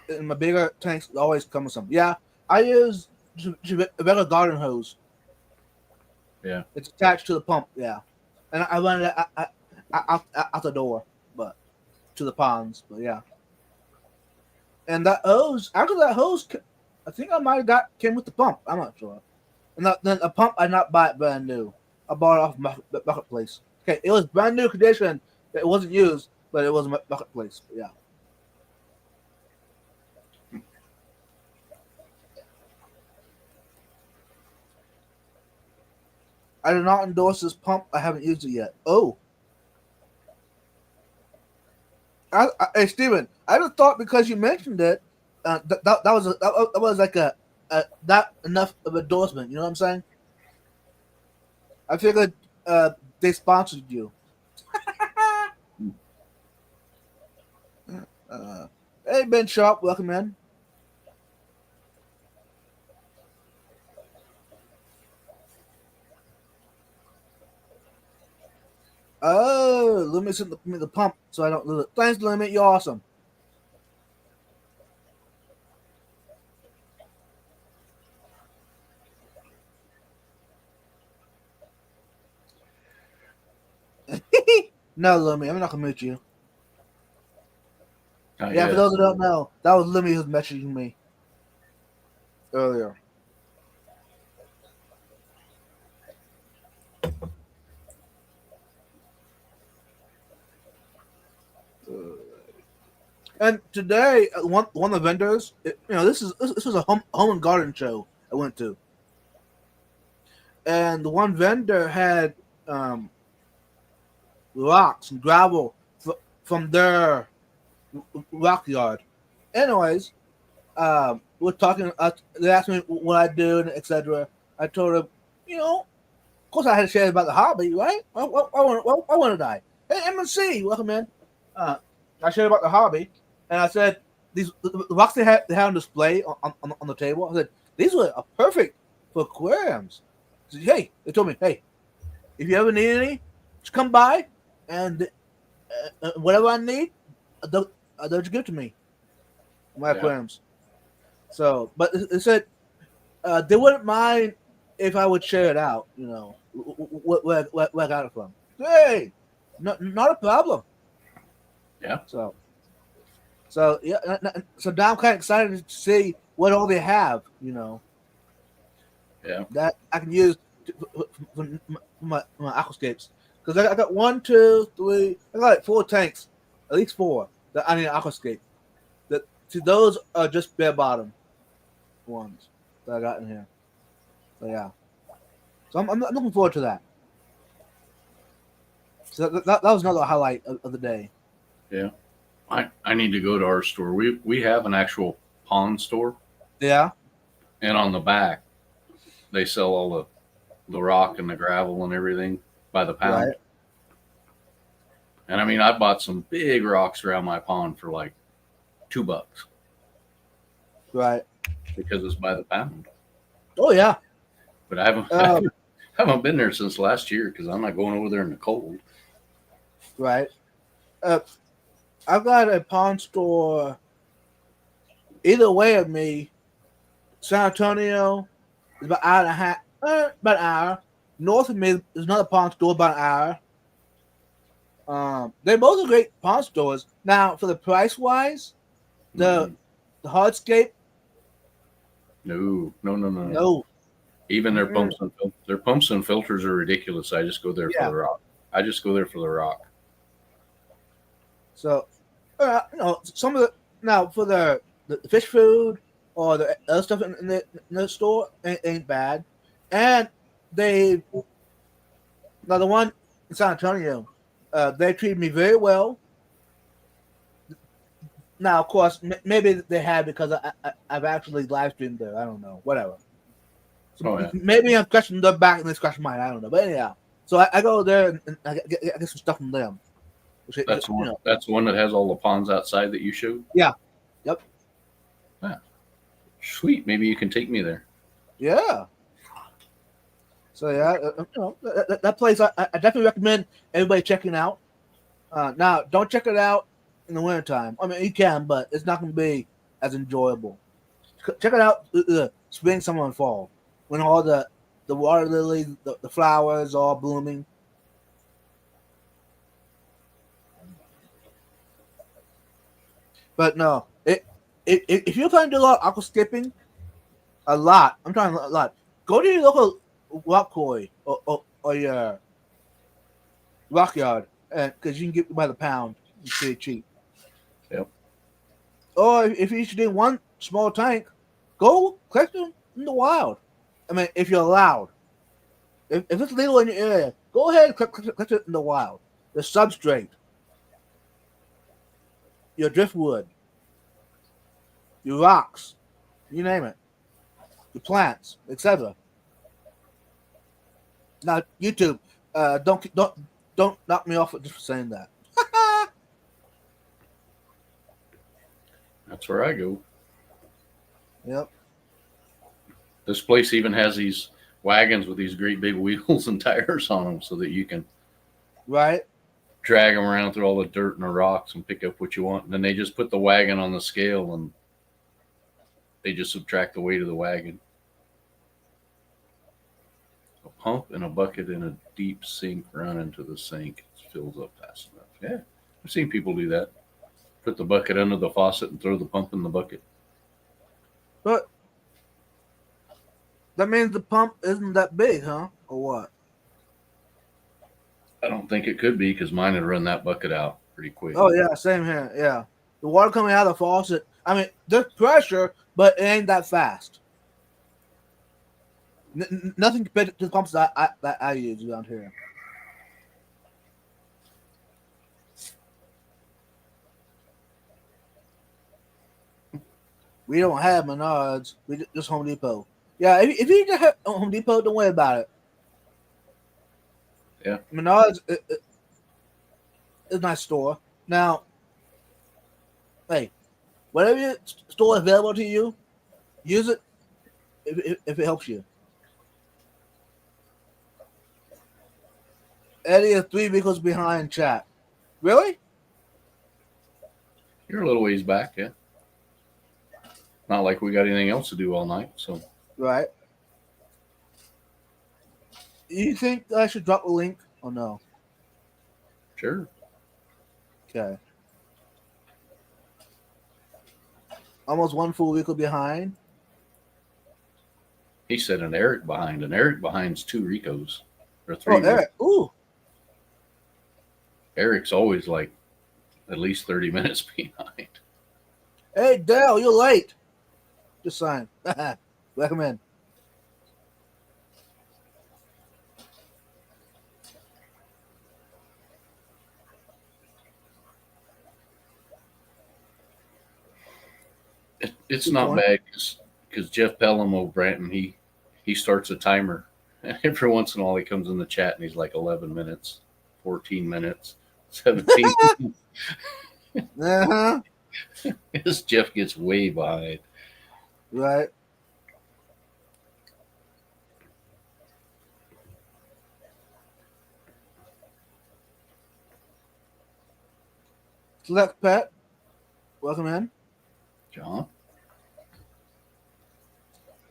in my bigger tanks is always cumbersome. Yeah, I use a regular garden hose. Yeah. It's attached to the pump, yeah. And I run it out the door, but to the ponds, but yeah. And that hose, after that hose, I think I might have came with the pump. I'm not sure. And then a pump, I did not buy it brand new. I bought it off Marketplace. Okay, it was brand new condition. It wasn't used, but it was a Marketplace. Yeah. I do not endorse this pump. I haven't used it yet. Oh. Hey, Steven, I just thought because you mentioned it, that was like a not enough of endorsement. You know what I'm saying? I figured they sponsored you. Uh, hey, Ben Sharp, welcome in. Oh, Lummy sent me the pump so I don't lose it. Thanks, Lummy. You're awesome. No, Lummy, I'm not gonna mute you. Not Yeah, for yet. those who don't know, that was Lummy who's messaging me earlier. And today, one of the vendors, this was a home and garden show I went to, and the one vendor had um, rocks and gravel from their rock yard. Anyways, we're talking. They asked me what I do and etc. I told them, of course, I had to share about the hobby, right? Why wanted I? Hey, MNC, welcome in. Uh, I shared about the hobby, and I said the rocks they had on display on the table. I said these were perfect for aquariums. I said, hey, they told me, hey, if you ever need any, just come by, and whatever I need, they'll just give to me. My Yeah. aquariums. So, but it said they wouldn't mind if I would share it out. Where I got it from. Hey, not a problem. Yeah. So yeah, so now I'm kind of excited to see what all they have. Yeah. That I can use for my aquascapes because I got 1, 2, 3. I got like 4 tanks, at least 4 that I need an aquascape. That see those are just bare bottom ones that I got in here. So yeah. So I'm looking forward to that. So that was another highlight of the day. Yeah. I need to go to our store. We have an actual pawn store, Yeah. and on the back they sell all the rock and the gravel and everything by the pound. Right. And I mean, I bought some big rocks around my pond for like $2 Right. because it's by the pound. Oh yeah. But I haven't Um, haven't been there since last year because I'm not going over there in the cold. right. Uh, I've got a pawn store either way of me. San Antonio is about an hour and a half, about an hour. North of me is another pawn store about an hour. They're both are great pawn stores. Now, for the price wise, the Mm-mm. the hardscape, No, no, no, no, no. no. Even Mm-mm. their pumps and filters are ridiculous. I just go there for Yeah. the rock. I just go there for the rock. So, some of the now for the fish food or the other stuff in the store ain't bad, and they now the one in San Antonio, they treated me very well. Now, of course, maybe they had because I've actually live streamed there. I don't know, whatever. So Oh yeah, maybe I'm scratching their back and they scratch mine. I don't know, but anyhow. So I go there and I get some stuff from them. Which, that's the one. That's the one that has all the ponds outside that you showed. yeah, yep, Yeah, sweet. Maybe you can take me there. yeah. So yeah, that place I definitely recommend everybody checking out. Now, don't check it out in the wintertime. I mean, you can, but it's not going to be as enjoyable. Check it out spring, summer, and fall when all the water lilies, the flowers all blooming. But no, if you're planning to do a lot of aquascaping, a lot. I'm talking a lot. Go to your local rock quarry or your rock yard, because you can get by the pound. It's pretty cheap. Yep. Or if you should do one small tank, go collect them in the wild. I mean, if you're allowed. If it's legal in your area, go ahead and collect it in the wild. The substrate. your driftwood, your rocks, you name it, your plants, etc. Now, YouTube, don't knock me off just for saying that. That's where I go. Yep. This place even has these wagons with these great big wheels and tires on them so that you can Right. drag them around through all the dirt and the rocks and pick up what you want. And then they just put the wagon on the scale and they just subtract the weight of the wagon. A pump and a bucket in a deep sink run into the sink. It fills up fast enough. Yeah, I've seen people do that. Put the bucket under the faucet and throw the pump in the bucket. But that means the pump isn't that big, huh? Or what? I don't think it could be because mine would run that bucket out pretty quick. Oh yeah, same here. Yeah, the water coming out of the faucet. I mean, there's pressure, but it ain't that fast. Nothing compared to the pumps that I use around here. We don't have Menards. We just Home Depot. Yeah, if you just have Home Depot, don't worry about it. Yeah. Menards is a nice store. Now, hey, whatever store is available to you, use it if it helps you. Eddie is 3 vehicles behind chat. Really? You're a little ways back, yeah. Not like we got anything else to do all night, so. Right. You think I should drop a link or no? Sure. Okay. Almost 1 full vehicle behind. He said an Eric behind. An Eric behind's 2 Ricos. Or 3. Oh, Eric. Ooh. Eric's always like at least 30 minutes behind. Hey, Dale, you're late. Just sign. Welcome in. It's Good not point. bad because Jeff Pelham of Branton, he starts a timer. And every once in a while he comes in the chat and he's like 11 minutes, 14 minutes, 17. Uh-huh. This Jeff gets way behind. Right. Select Pet. Welcome in. John?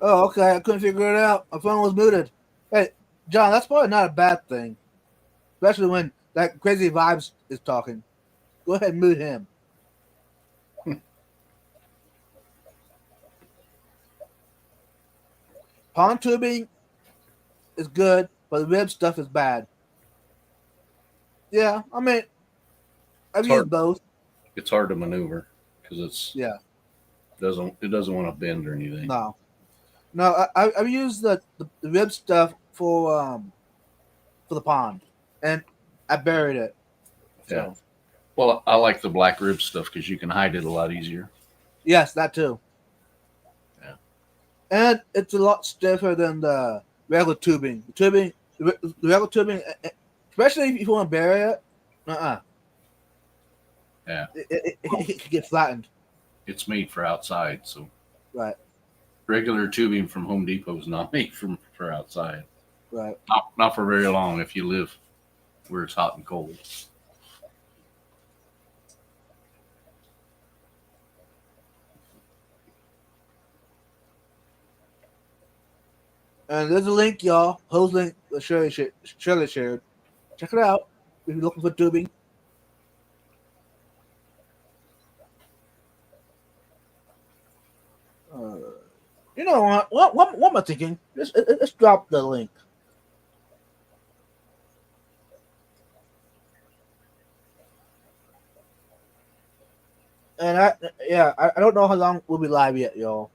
Oh, okay. I couldn't figure it out. My phone was muted. Hey, John, that's probably not a bad thing. Especially when that crazy vibes is talking. Go ahead and mute him. Pond tubing is good, but the rib stuff is bad. Yeah, I mean, I've It's used hard. both. It's hard to maneuver because Yeah, it doesn't want to bend or anything. no, I've used the rib stuff for the pond, and I buried it. So Yeah. Well, I like the black rib stuff because you can hide it a lot easier. yes, that too. Yeah. And it's a lot stiffer than the regular tubing. The regular tubing, especially if you want to bury it, Yeah. it can get flattened. It's made for outside, so Right, regular tubing from Home Depot is not made for outside. right. Not for very long if you live where it's hot and cold. And there's a link, y'all. Hose link that Shirley shared. Check it out if you're looking for tubing. You know what am I thinking? Let's drop the link. And I don't know how long we'll be live yet, y'all.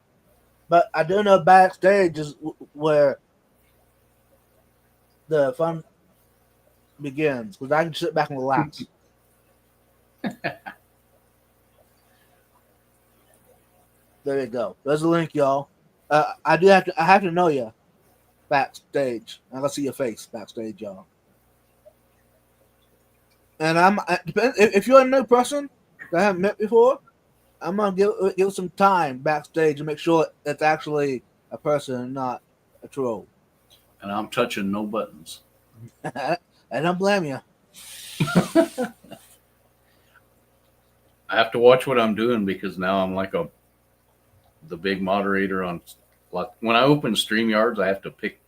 But I do know backstage is where the fun begins because I can sit back and relax. There you go. There's a link, y'all. I have to know you backstage. I gotta see your face backstage, y'all. And if you're a new person that I haven't met before, I'm gonna give some time backstage to make sure it's actually a person and not a troll. And I'm touching no buttons. I don't blame you. I have to watch what I'm doing because now I'm like the big moderator on. Like when I open StreamYards, I have to pick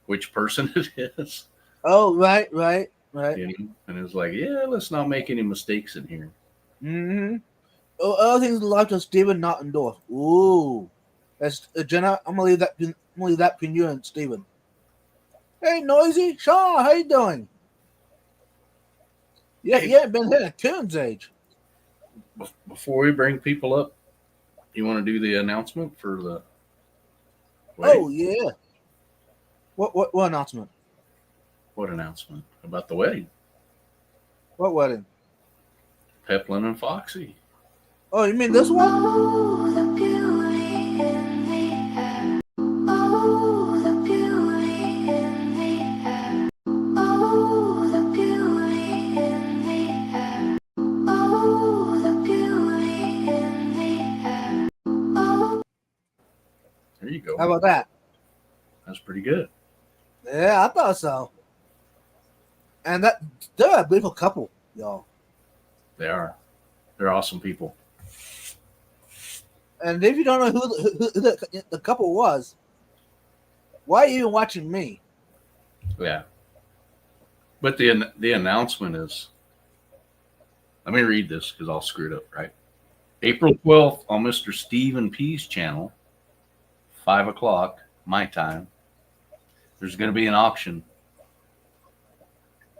which person it is. Oh, right. You know? And it's like, yeah, let's not make any mistakes in here. Mm-hmm. Oh, other things like to Steven not endorsed. Ooh, that's Jenna. I'm gonna leave that between you and Steven. Hey, Noisy Shaw, how you doing? Yeah, Hey. you haven't been here in Coon's age. Before we bring people up, you want to do the announcement for the wedding? Oh yeah. What announcement? What announcement? About the wedding? What wedding? Peplin and Foxy. Oh, you mean this one? Oh, the beauty in the air. Oh, the beauty in the air. Oh, the beauty in the air. Oh, the beauty in the air. Oh. There you go. How about that? That's pretty good. Yeah, I thought so. And they're a beautiful couple, y'all. They are. They're awesome people. And if you don't know who the couple was, why are you even watching me? Yeah. But the announcement is, let me read this because I'll screw it up, right? April 12th on Mr. Stephen P's channel, 5 o'clock, my time. There's going to be an auction.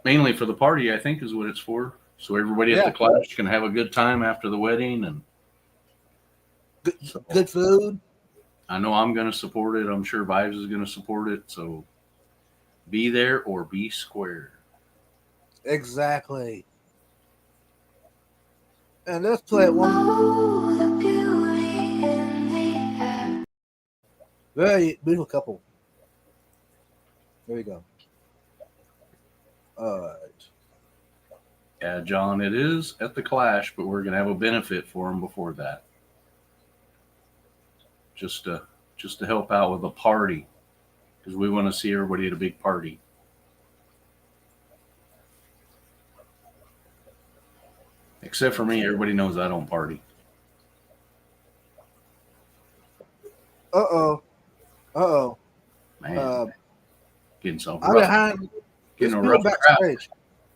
Mainly for the party, I think, is what it's for. So everybody at the clash can have a good time after the wedding. And good food. I know I'm going to support it. I'm sure Vibes is going to support it. So be there or be square. Exactly. And let's play it one. Oh, the beauty in the air. Very beautiful couple. There we go. All right. Yeah, John, it is at the clash, but we're going to have a benefit for them before that. Just to help out with the party, because we want to see everybody at a big party. Except for me, everybody knows I don't party. Uh-oh. Man, getting some I'm rough, behind. getting a rough crowd.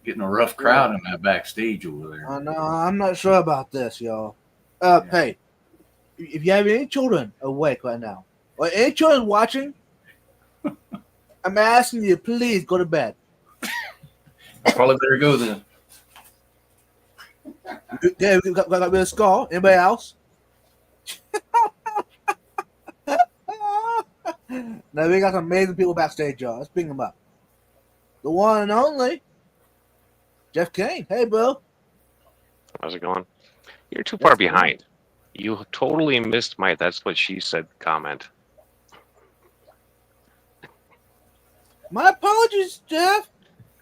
Getting a rough crowd in that backstage over there. I know. I'm not sure about this, y'all. Hey, if you have any children awake right now, or any children watching, I'm asking you, please go to bed. Probably better go then. Yeah, we got a bit of skull. Anybody else? Now we got some amazing people backstage, y'all. Let's bring them up. The one and only Jeff Kane. Hey, Bill. How's it going? You're too far behind. You totally missed my "that's what she said" comment. My apologies, Jeff.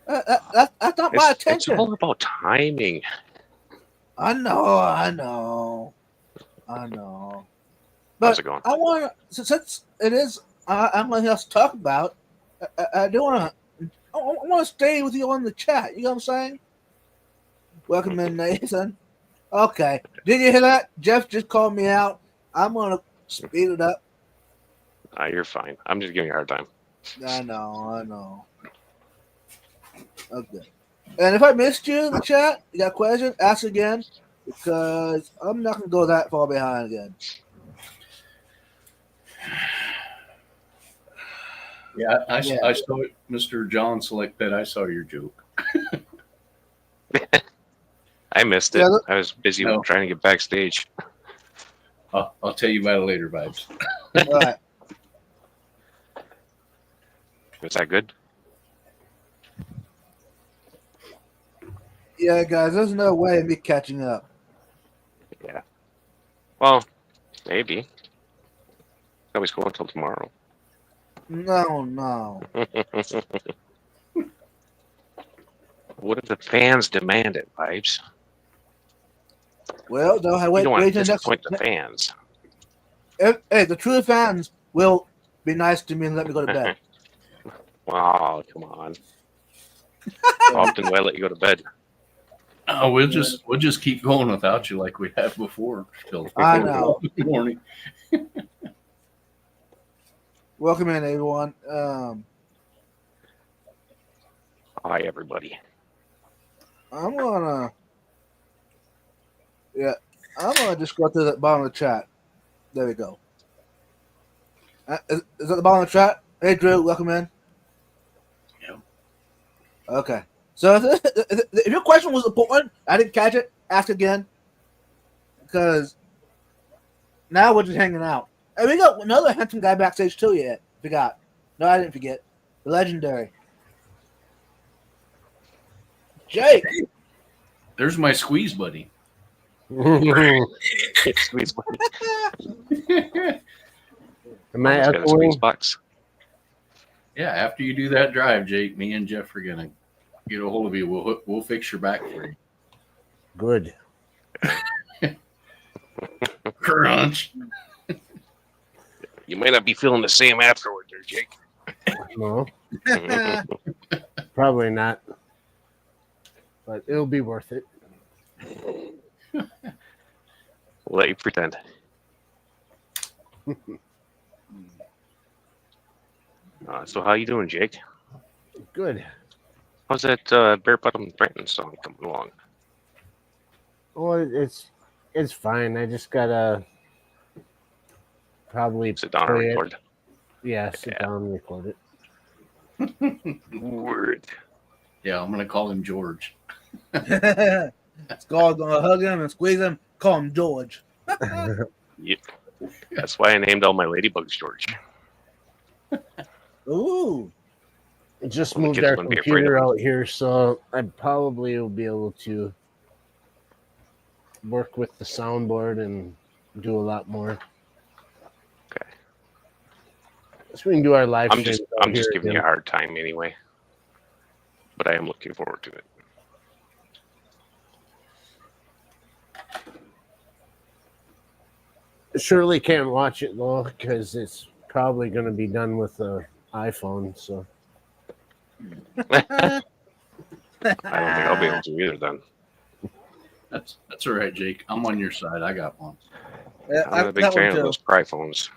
That's not my attention. It's all about timing. I know. But How's it going? I want to, since it is, I'm going to have to talk about. I do want to. I want to stay with you on the chat. You know what I'm saying? Welcome in, Nathan. Okay. Did you hear that? Jeff just called me out. I'm going to speed it up. You're fine. I'm just giving you a hard time. I know. Okay. And if I missed you in the chat, you got a question, ask again, because I'm not going to go that far behind again. Yeah, I saw it, Mr. John Select Pet. I saw your joke. I missed it. I was busy trying to get backstage. I'll tell you about it later, Vibes. All right. Was that good? Yeah, guys, there's no way of me catching up. Yeah. Well, Maybe. Always go until tomorrow. No. What if the fans demand it, Pipes? Well, they'll have You wait don't want to till next. disappoint the fans. Hey, the true fans will be nice to me and let me go to bed. Wow, come on. How often do I let you go to bed? Oh, we'll just keep going without you like we have before till I know. 4 o'clock in the morning. Welcome in, everyone. Hi, everybody. I'm gonna just go to the bottom of the chat. There we go. Is that the bottom of the chat? Hey, Drew, welcome in. Yeah. Okay. So if your question was important, I didn't catch it. Ask again, because now we're just hanging out. And we got another handsome guy backstage too. Yet forgot. No, I didn't forget. The legendary Jake. There's my squeeze buddy. Squeeze box. Am I Almost got a echoing? squeeze box. Yeah, after you do that drive, Jake, me and Jeff are gonna get a hold of you. We'll fix your back for you. Good. Crunch. You might not be feeling the same afterward there, Jake. No, probably not. But it'll be worth it. We'll let you pretend. So how you doing, Jake? Good. How's that Bare Bottom Brenton song coming along? Well, it's fine. I just gotta probably Sit down and play it. record. Yeah, sit Yeah. down and record Word. Yeah, I'm gonna call him George. Scar's gonna hug him and squeeze him. Call him George. it. Yep. That's why I named all my ladybugs George. Ooh. Just Well, the moved kids our wouldn't be afraid computer of out here, so I probably will be able to work with the soundboard and do a lot more. Okay. So we can do our live I'm stream just out I'm just here giving you a again. hard time anyway. But I am looking forward to it. Surely can't watch it though, because it's probably going to be done with the iPhone. So I don't think I'll be able to either then. That's all right, Jake. I'm on your side. I got one. Yeah, I'm a big that one fan of too. those cry phones.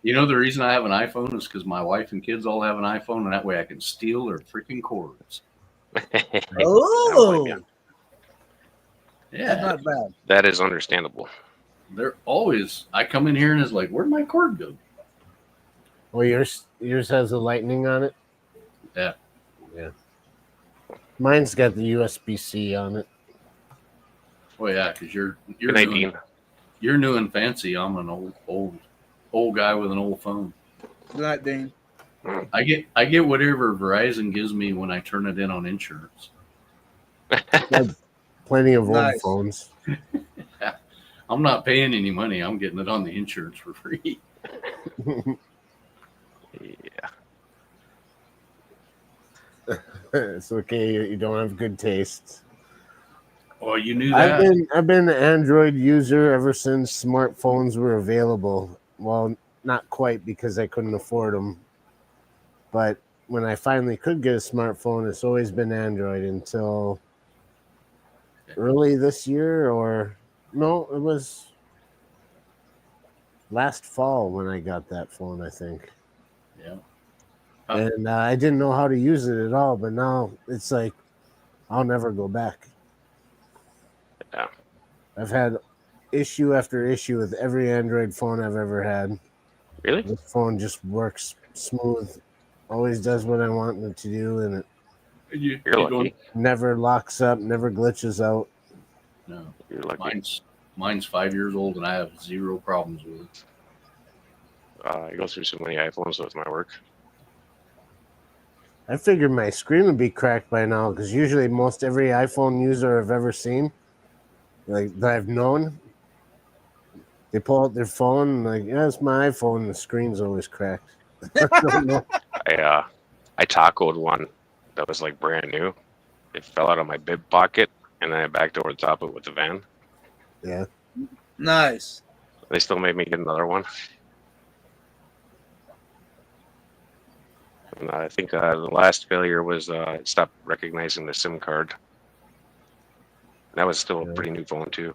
You know the reason I have an iPhone is because my wife and kids all have an iPhone, and that way I can steal their freaking cords. Oh, you. that's Yeah, not bad. That is understandable. they're always. I come in here and it's like, where'd my cord go? well, yours has a lightning on it. Yeah. Yeah. Mine's got the USB-C on it. Oh yeah, because you're Good night, new, Dean. you're new and fancy. I'm an old guy with an old phone. Good night, Dean. I get whatever Verizon gives me when I turn it in on insurance. Plenty of old Nice. phones. I'm not paying any money. I'm getting it on the insurance for free. Yeah. It's okay. You don't have good taste. Oh, you knew that? I've been an Android user ever since smartphones were available. Well, not quite because I couldn't afford them, but when I finally could get a smartphone, it's always been Android until early this year, or no, it was last fall when I got that phone, I think. Yeah. And I didn't know how to use it at all, but now it's like I'll never go back. Yeah. I've had issue after issue with every Android phone I've ever had. Really? The phone just works smooth, always does what I want it to do, and it You, You're you lucky. never locks up, never glitches out. No, You're lucky. mine's 5 years old and I have zero problems with it. I go through so many iPhones with my work. I figured my screen would be cracked by now because usually most every iPhone user I've ever seen, like that I've known, They pull out their phone and like, yeah, it's my iPhone. And the screen's always cracked. I don't know. I tacoed one that was like brand new. It fell out of my bib pocket, and then I backed over the top of it with the van. Yeah. Nice. They still made me get another one. And I think the last failure was it stopped recognizing the SIM card. That was still a pretty new phone too.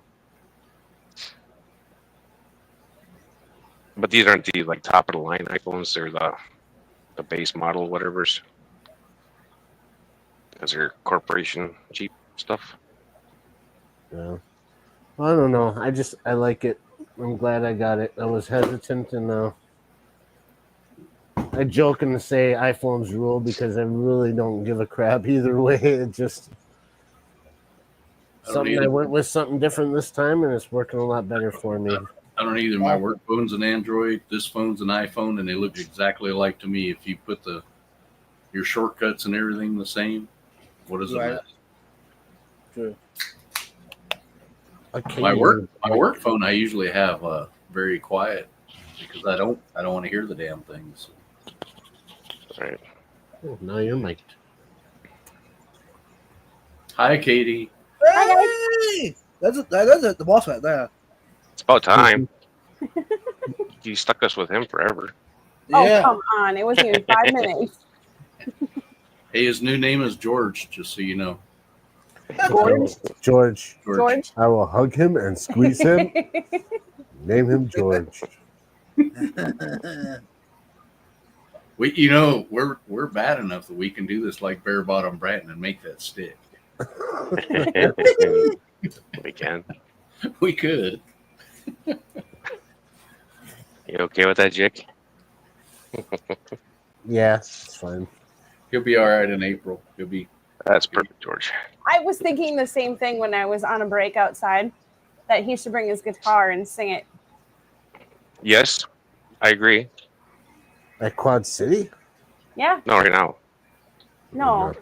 But these aren't the like top of the line iPhones. They're the base model, whatever's. Those are corporation cheap stuff. Yeah. I don't know. I like it. I'm glad I got it. I was hesitant and I joke and say iPhones rule because I really don't give a crap either way. It just I went with something different this time and it's working a lot better for me. I don't either. My work phone's an Android. This phone's an iPhone, and they look exactly alike to me. If you put your shortcuts and everything the same, what does it Right. matter? True. Okay. My work phone, I usually have very quiet because I don't want to hear the damn things. Right. Oh, now you're mic'd. Hi, Katie. Hey! That's the boss right there. It's about time. You stuck us with him forever. Oh, Yeah. come on. It wasn't even 5 minutes. Hey, his new name is George, just so you know. George. George? I will hug him and squeeze him. Name him George. We're bad enough that we can do this like Bare Bottom Bratton and make that stick. We can. We could. You okay with that, Jake? Yeah, it's fine. He'll be all right in April. He'll be. That's perfect, George. I was thinking the same thing when I was on a break outside, that he should bring his guitar and sing it. Yes, I agree. At Quad City? Yeah, No, right now. no.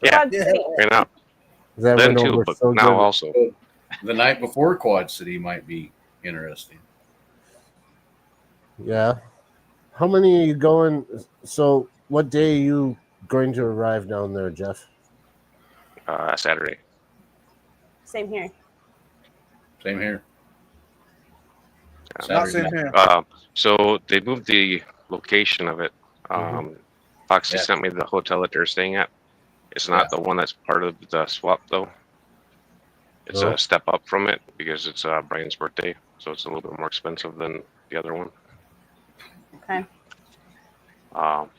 Yeah, Quad City. right now. That Then went too, over but so now good. also. The night before Quad City might be interesting. Yeah. How many are you going? So, what day are you going to arrive down there, Jeff? Saturday. Same here. Same here. Not Saturday same night. here. So they moved the location of it. Foxy Yeah. sent me the hotel that they're staying at. It's not the one that's part of the swap, though. It's Oh. a step up from it because it's Brian's birthday, so it's a little bit more expensive than the other one. Okay.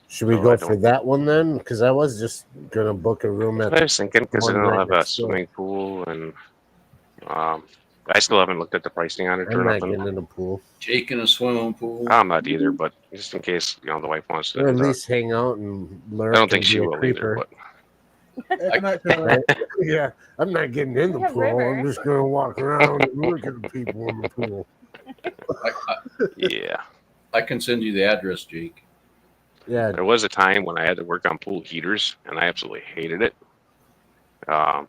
Should we No, go I for don't. that one then? Because I was just going to book a room I at. was thinking because one then they'll right have a next door. swimming pool, and I still haven't looked at the pricing on it I'm or not nothing. getting in the pool. Jake in a swimming pool. I'm not either, but just in case the wife wants to. Or at least hang out and learn. I don't think she will either, but Hey, good night, Charlie. Yeah, I'm not getting in the We have pool. River. I'm just going to walk around and look at the people in the pool. yeah. I can send you the address, Jake. Yeah, There was a time when I had to work on pool heaters, and I absolutely hated it. But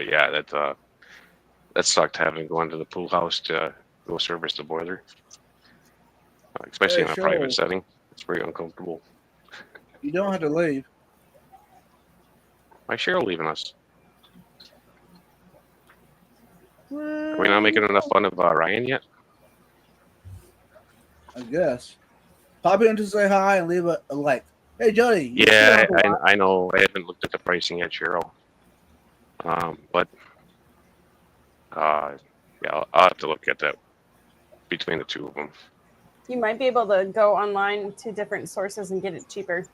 yeah, that sucked having to go into the pool house to go service the boiler, especially Hey, in a sure. private setting. It's very uncomfortable. You don't have to leave. Why is Cheryl leaving us? Are we not making enough fun of Ryan yet? I guess. Pop in to say hi and leave a like. Hey, Jody. you Yeah, still have to I know. I haven't looked at the pricing yet, Cheryl. But yeah, I'll have to look at that between the two of them. You might be able to go online to different sources and get it cheaper.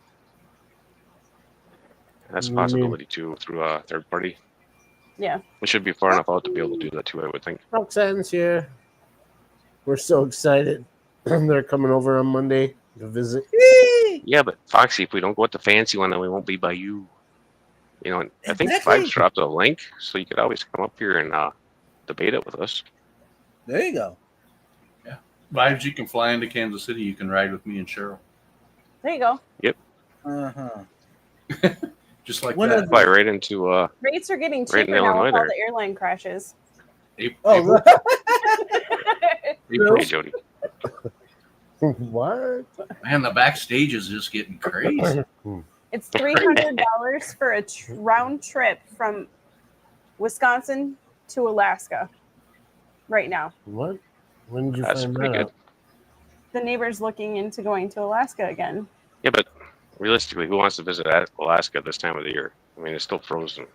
That's a What do you mean? possibility too through a third party. Yeah. We should be far enough out to be able to do that too, I would think. Roxanne's here. We're so excited. They're coming over on Monday to visit. Yeah, but Foxy, if we don't go with the fancy one, then we won't be by you. And I think Exactly. Vibes dropped a link, so you could always come up here and debate it with us. There you go. Vibes, you can fly into Kansas City. You can ride with me and Cheryl. There you go. Uh-huh. Just like When that. is- Fly right into Rates are getting Right in cheaper now Illinois with all there. the airline crashes. Oh, April, April. Hey, Jody. What? Man, the backstage is just getting crazy. It's $300 for a round trip from Wisconsin to Alaska right now. What? When did you That's find pretty that good. out? The neighbor's looking into going to Alaska again. Yeah, but realistically, who wants to visit Alaska this time of the year? I mean, it's still frozen.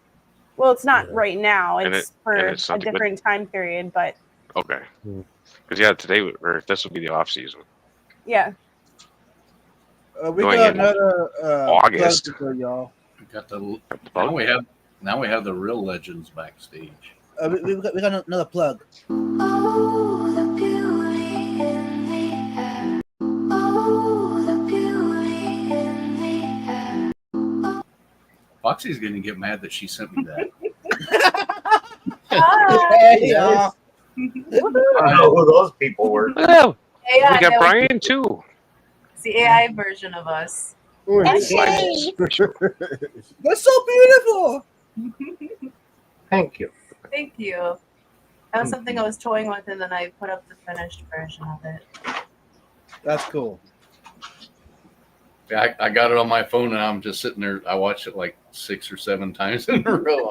Well, it's not Yeah. right now. And It's and for it's a something good. different time period, but Okay. Hmm. Because yeah, today or this will be the off season. yeah. We Going got in another August. plug for y'all. We got the Bug? now we have the real legends backstage. We got another plug. Oh, the beauty in the air. Oh, the beauty in the air. Foxy's gonna get mad that she sent me that. Hey, y'all. I don't know who those people were. Oh, AI, we got that was Brian too. the AI version of us. Hey, That's so beautiful. Thank you. Thank you. That was something I was toying with, and then I put up the finished version of it. That's cool. Yeah, I got it on my phone and I'm just sitting there. I watched it like 6 or 7 times in a row.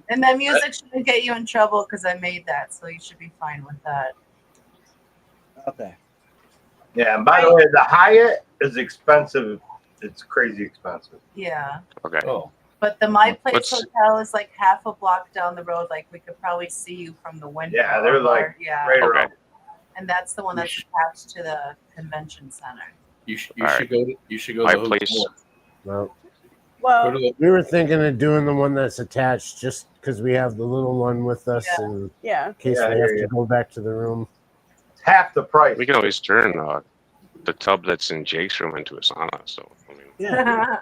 And that music shouldn't get you in trouble because I made that, so you should be fine with that. Okay. Yeah, and by the way, the Hyatt is expensive. It's crazy expensive. Yeah. Okay. Oh, But the My Place What's- Hotel is like half a block down the road. Like we could probably see you from the window. Yeah, they're like yeah. right Okay. around. And that's the one that's attached to the convention center. you should Alright. go. You should go My to the place. hotel. Well, Go Well, to the, we were thinking of doing the one that's attached just because we have the little one with us Yeah. in yeah. case Yeah, I we have hear to you. go back to the room. It's half the price. We can always turn the tub that's in Jake's room into a sauna. So I mean, Yeah.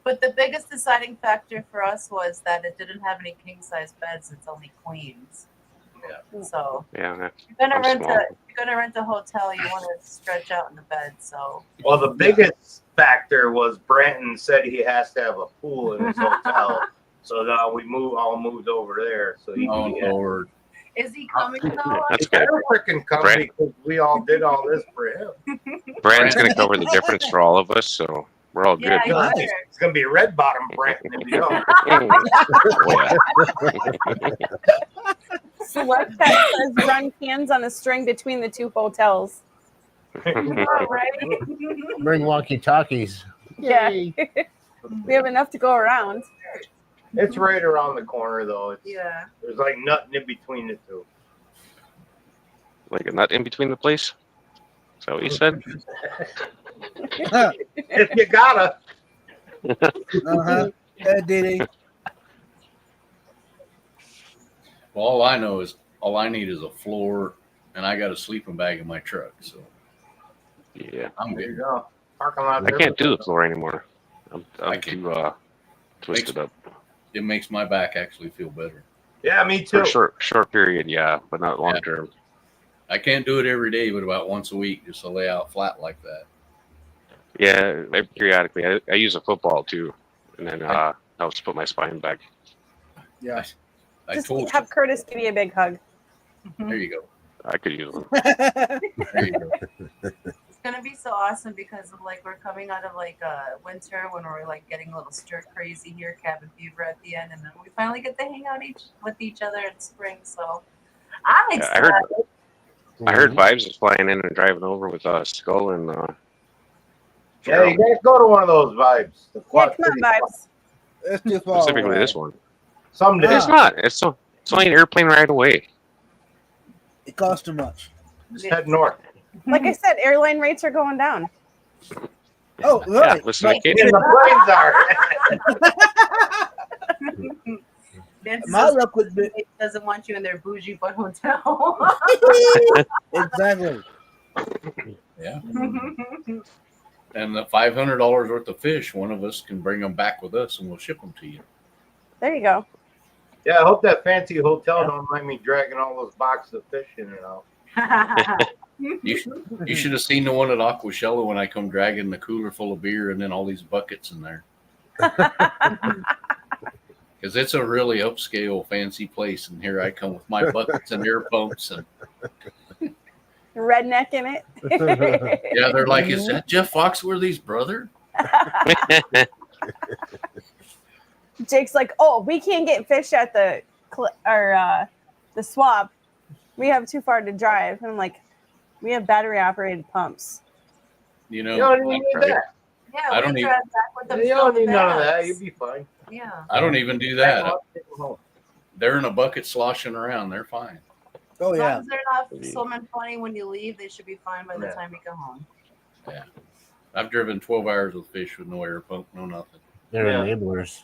But the biggest deciding factor for us was that it didn't have any king size beds. It's only queens. Yeah. So yeah. if you're gonna I'm rent small. if you're gonna rent a hotel, you want to stretch out in the bed. So Well, the biggest factor was Branton said he has to have a pool in his hotel. So now all moved over there. So he oh can Lord, is he coming though? That's good. They're freaking coming Brent. because we all did all this for him. Brandon's gonna cover the difference for all of us, so we're all Yeah, good. Nice. sure. It's gonna be red bottom Branton if you don't. Oh, Select that says run cans on a string between the two hotels. yeah. Right? Bring walkie-talkies. Yeah. Yay. We have enough to go around. It's right around the corner though. Yeah. There's like nothing in between the two. Like a nut in between the place. Is that what you said? If you gotta. Uh-huh. Hey, Diddy. well, all I need is a floor, and I got a sleeping bag in my truck, so Yeah. I'm There you good. go. Parking lot. I can't do the floor anymore. I'm I can't. too twisted up. It makes my back actually feel better. Yeah, me For too. a short period, yeah, but not long term. I can't do it every day, but about once a week, just to lay out flat like that. Yeah, periodically. I use a football too, and then helps put my spine back. Yeah. I Just told have Curtis give you a big hug. you. There you go. I could use one. There you go. It's gonna be so awesome because of like we're coming out of like winter when we're like getting a little stir crazy here, cabin fever at the end, and then we finally get to hang out with each other in spring. So I'm Yeah, excited. I heard Vibes is flying in and driving over with Skull and Yeah, you gotta go to one of those vibes. The Yeah, Quad come on, City vibes. It's too far specifically away. this one. Someday. It is not. It's only an airplane ride away. It costs too much. Just head north. Like I said, airline rates are going down. Oh, Yeah, really? listen to And Kate. the planes are. Vince My luck would be doesn't want you in their bougie but hotel. exactly. Yeah. And the $500 worth of fish, one of us can bring them back with us, and we'll ship them to you. There you go. Yeah, I hope that fancy hotel don't mind me dragging all those boxes of fish in and out. You should have seen the one at Aquashella when I come dragging the cooler full of beer and then all these buckets in there. Because it's a really upscale, fancy place, and here I come with my buckets and air pumps, and redneck in it. Yeah, they're like, is that Jeff Foxworthy's brother? Jake's like, oh, we can't get fish at the swap. We have too far to drive. And I'm like, we have battery operated pumps. You know, You don't even need that. Yeah, I don't we need- drive back with them. You don't filled need none of that. bags. You'll be fine. Yeah. I don't even do that. They're in a bucket sloshing around. They're fine. Oh As long yeah. as they're not swimming funny when you leave, they should be fine by the Yeah. time you go home. I've driven 12 hours with fish with no air pump, no nothing. They're Yeah. enablers.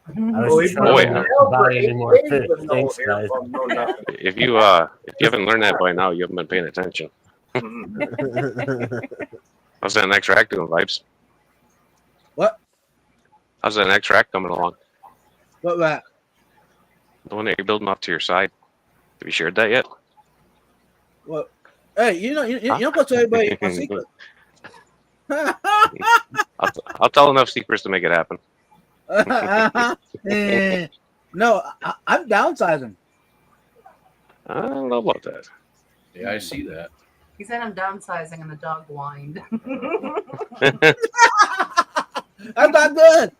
I Well, was we trying Oh, to yeah. not buy any more fish. with no Thanks, air guys. pump, no nothing. If you haven't learned that by now, you haven't been paying attention. Mhm. How's that next rack doing, Vibes? What? How's that next rack coming along? What that? The one that you're building off to your side. Have you shared that yet? What? Hey, you don't put to everybody my secret. I'll tell enough secrets to make it happen. No, I'm downsizing. I don't know about that. Yeah, I see that. He said I'm downsizing and the dog whined. I'm not good.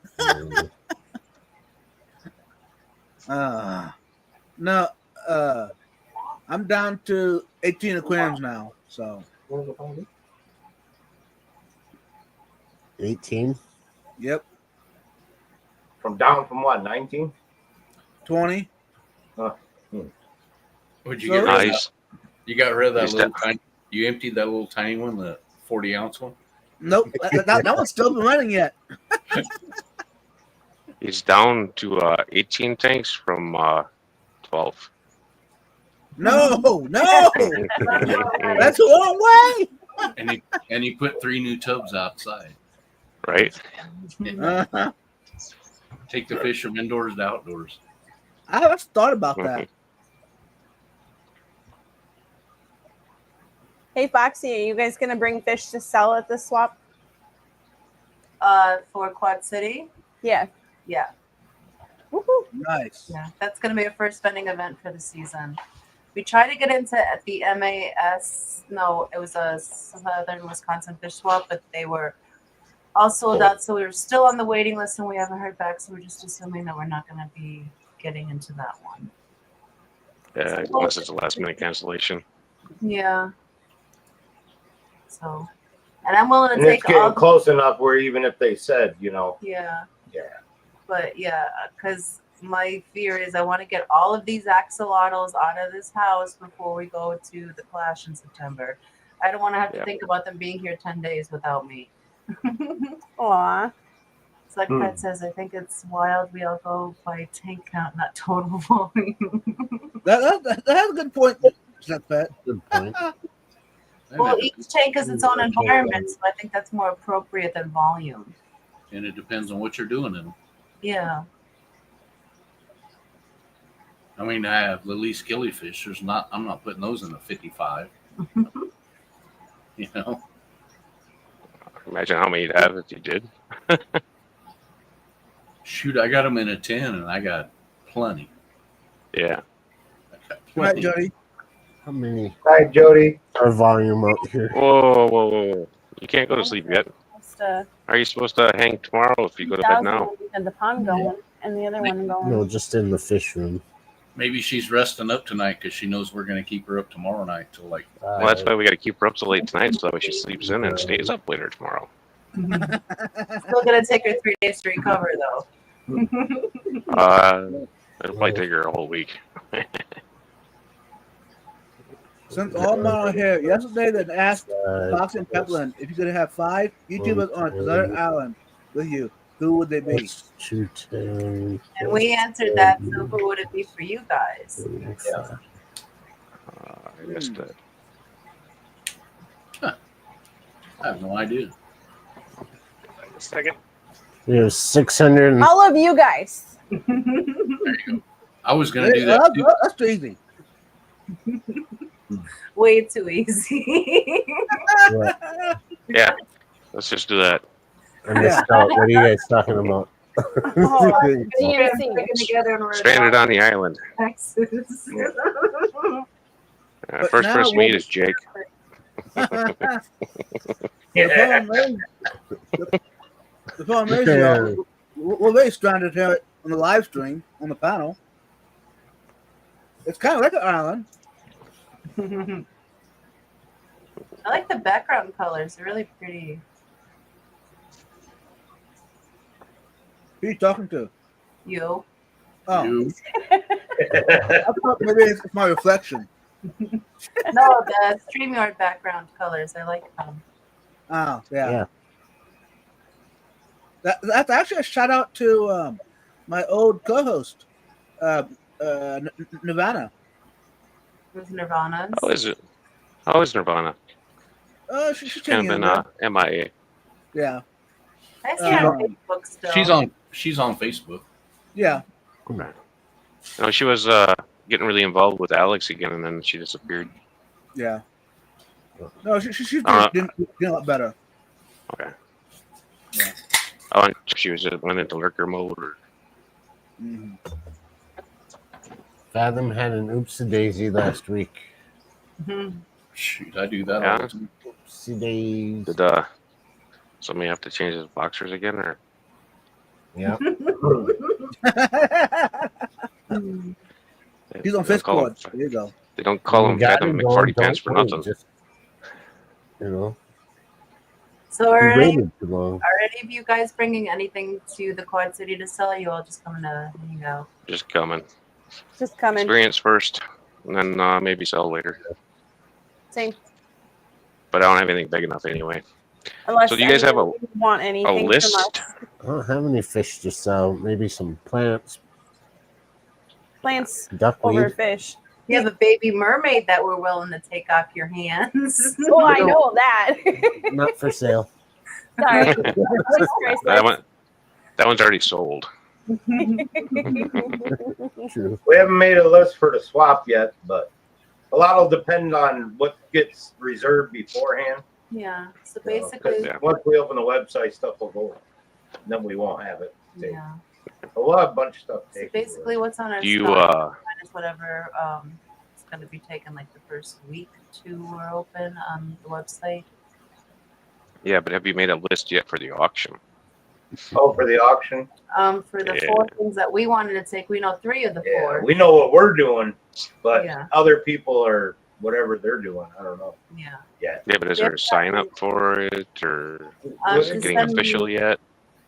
No, I'm down to 18 aquariums now. So 18. yep, From down from what, 19? 20. Would you So- get rid of that? Nice. You got rid of that Just little that- tiny. You emptied that little tiny one, the 40-ounce one. Nope, that one's still been running yet. He's down to 18 tanks from 12. No, that's a long way. And you put 3 new tubs outside. Right? Uh-huh. Take the fish from indoors to outdoors. I haven't thought about that. Hey, Foxy, are you guys going to bring fish to sell at the swap? For Quad City, Yeah. yeah, Woohoo. Nice. yeah, that's gonna be a first spending event for the season. We tried to get into at the MAS. No, it was a Southern Wisconsin Fish Swap, but they were all sold out. So we were still on the waiting list, and we haven't heard back. So we're just assuming that we're not gonna be getting into that one. Yeah, unless it's a last minute cancellation. Yeah. So, and I'm willing And to it's take all. getting close enough where even if they said, Yeah. Yeah. But yeah, because my fear is I want to get all of these axolotls out of this house before we go to the Clash in September. I don't want to have to Yeah. think about them being here 10 days without me. Aw. It's like Pat says, I think it's wild. We all go by tank count, not total volume. That's a good point. That Pat. Good point. Well, each tank is its own environment, so I think that's more appropriate than volume. And it depends on what you're doing in them. Yeah. I mean, I have Lily's killifish. I'm not putting those in a 55. You know, Imagine how many you'd have if you did. shoot, I got them in a 10, and I got plenty. Yeah. I got All right, plenty. Jody. How many Hi, Jody. are volume out here? Whoa. You can't go to sleep yet. Just a Are you supposed to hang tomorrow if you go to bed 1,000 now? and the pond going and the other one going. No, just in the fish room. Maybe she's resting up tonight because she knows we're going to keep her up tomorrow night till like. Well, that's why we got to keep her up so late tonight so that way she sleeps in and stays up later tomorrow. Still gonna take her 3 days to recover though. It'll probably take her a whole week. Since all my here yesterday, that asked Fox and that's- Pepland if you could have 5 YouTubers on Desert Island with you, who would they be? That's 210. And we answered that, so who would it be for you guys? I missed it. I have no idea. A second. We have 600. All of you guys. There you go. I was going to do Yeah, that too. that's too easy. Way too easy. Yeah. Let's just do that. I missed out. What are you guys talking about? Oh, We're DNC. sticking together and we're Stranded on the island. Texas. But First now person to meet what- is Jake. Yeah. The problem is, y'all, we're very stranded here on the live stream on the panel. It's kind of like an island. I like the background colors. They're really pretty. Who are you talking to? You. Oh, You. I thought maybe it's my reflection. No, the StreamYard background colors. I like them. Oh, yeah. Yeah. That's actually a shout out to my old co-host, Nirvana. With Nirvana's. How is Nirvana? She's Kind of hanging been in there. MIA. Yeah, I see her on Facebook still. She's on Facebook. yeah. Okay. No, she was getting really involved with Alex again, and then she disappeared. Yeah. No, she's doing a lot better. Okay. Yeah. Oh, and she was just went into lurker mode. Or... Mhm. Fathom had an oopsie daisy last week. Mhm. Shoot, I do that Yeah. all the time. Oopsie daisy. Did somebody have to change his boxers again, or Yeah. He's on They don't call Fistboard. him- There you go. They don't call him You got Fathom it, don't- McFarty don't Pants for wait, nothing. Just, you know, So he are any waited too long. of you guys bringing anything to the Quad City to sell? You all just coming to hang out? Just coming. Just coming. Experience first, and then maybe sell later. Same. But I don't have anything big enough anyway. Unless So do you guys have anyone want anything from list? us. I don't have any fish to sell. Maybe some plants, Plants over duckweed. fish. You have a baby mermaid that we're willing to take off your hands. Oh, I know that. Not for sale. Sorry. That one's already sold. True. We haven't made a list for the swap yet, but a lot will depend on what gets reserved beforehand. Yeah. So You know, 'cause basically, Yeah. once we open the website, stuff will go. Then we won't have it. yeah. We'll have a bunch of stuff So taken. basically, what's on our Do you stock is whatever it's going to be taken like the first week to we're open on the website. yeah, but have you made a list yet for the auction? Oh, for the auction? For the Yeah. 4 things that we wanted to take, we know 3 of the Yeah, 4. we know what we're doing, but Yeah. other people are whatever they're doing. I don't know. Yeah. Yeah, but is there a sign up for it, or is to it getting send official me- yet?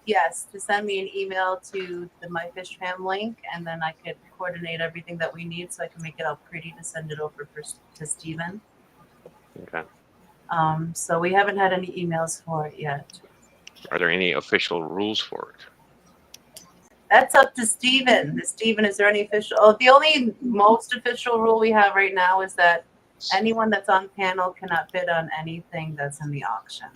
Yes, to send me an email to the My Fish Fam link, and then I could coordinate everything that we need, so I can make it all pretty to send it over to Steven. Okay. So we haven't had any emails for it yet. Are there any official rules for it? That's up to Steven. Steven, is there any official? Oh, the only most official rule we have right now is that anyone that's on panel cannot bid on anything that's in the auction.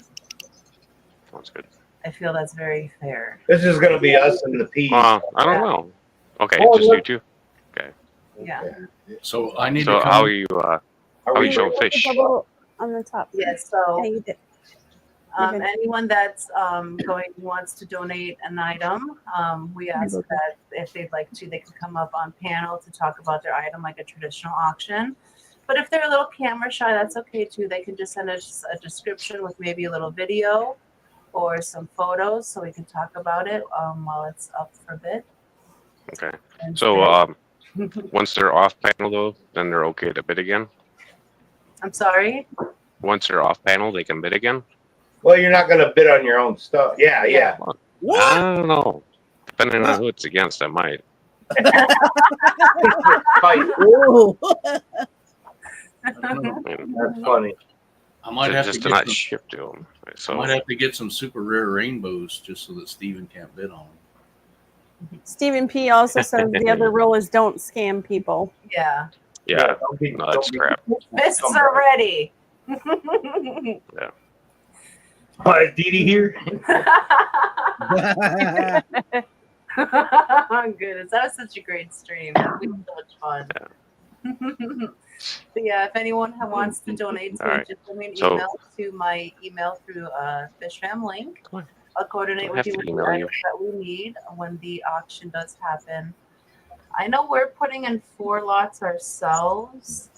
Sounds good. I feel that's very fair. This is going to be us and the P's. I don't know. Okay, Oh, just look. you two. Yeah. So I need So to how come. are you? Are How are we you showing Look at fish? the little on the top. Yes. So Yeah, you did. Okay. anyone that's wants to donate an item, we ask that if they'd like to, they can come up on panel to talk about their item like a traditional auction. But if they're a little camera shy, that's okay too. They can just send us a description with maybe a little video or some photos so we can talk about it while it's up for bid. Okay. And So once they're off panel though, then they're okay to bid again. I'm sorry. Once they're off panel, they can bid again. Well, you're not going to bid on your own stuff. Yeah, yeah. What? I don't know. Depending on who it's against, I might. Fight. Whoa. I mean, That's funny. I might have to just to get not some, ship to them. I So might have to get some super rare rainbows just so that Steven can't bid on them. Stephen P. also says the other rule is don't scam people. Yeah. yeah, Don't no, that's crap. Fists are ready. Oh, is Dee Dee here? Goodness, that was such a great stream. It was so much fun. But yeah, if anyone wants to donate to All me, right. just send me an So- email to my email through Fish Fam link. Come on. I'll coordinate Don't with have you to with the email you. items that we need when the auction does happen. I know we're putting in 4 lots ourselves.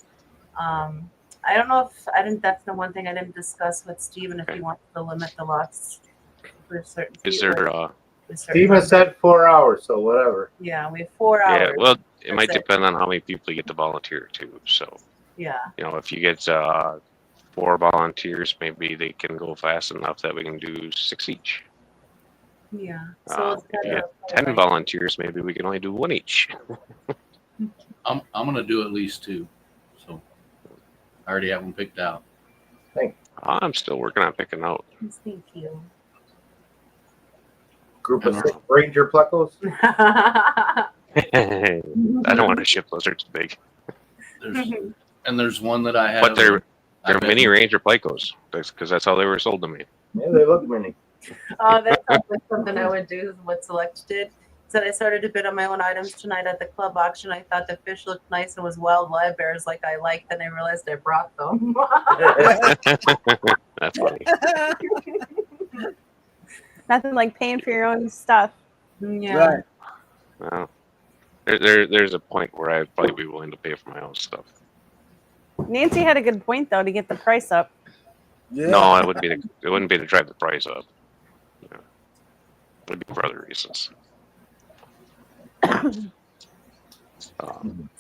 I don't know if I didn't. That's the one thing I didn't discuss with Steven if he wants to limit the lots for certain. Is feet, there? like, with certain Steven numbers. said 4 hours, so whatever. Yeah, we have 4 hours. Yeah. Well, it might That's it. depend on how many people you get to volunteer too. So Yeah. if you get 4 volunteers, maybe they can go fast enough that we can do 6 each. Yeah. So it's If you kind get of 10 volunteers, maybe we can only do 1 each. I'm gonna do at least 2. So I already have them picked out. I'm still working on picking out. Thank you. Group of 6 Ranger Plecos. I don't want to ship those; they're too big. There's one that I have. But they're I bet mini you- Ranger Plecos because that's how they were sold to me. Yeah, they look mini. That sounds like something I would do. What Select did. Said I started to bid on my own items tonight at the club auction. I thought the fish looked nice and was wild live bears like I liked. Then I realized I brought them. That's funny. Nothing like paying for your own stuff. Yeah. Right. Well, there's a point where I'd probably be willing to pay for my own stuff. Nancy had a good point though to get the price up. Yeah. No, it wouldn't be to drive the price up. Yeah. It would be for other reasons. Steven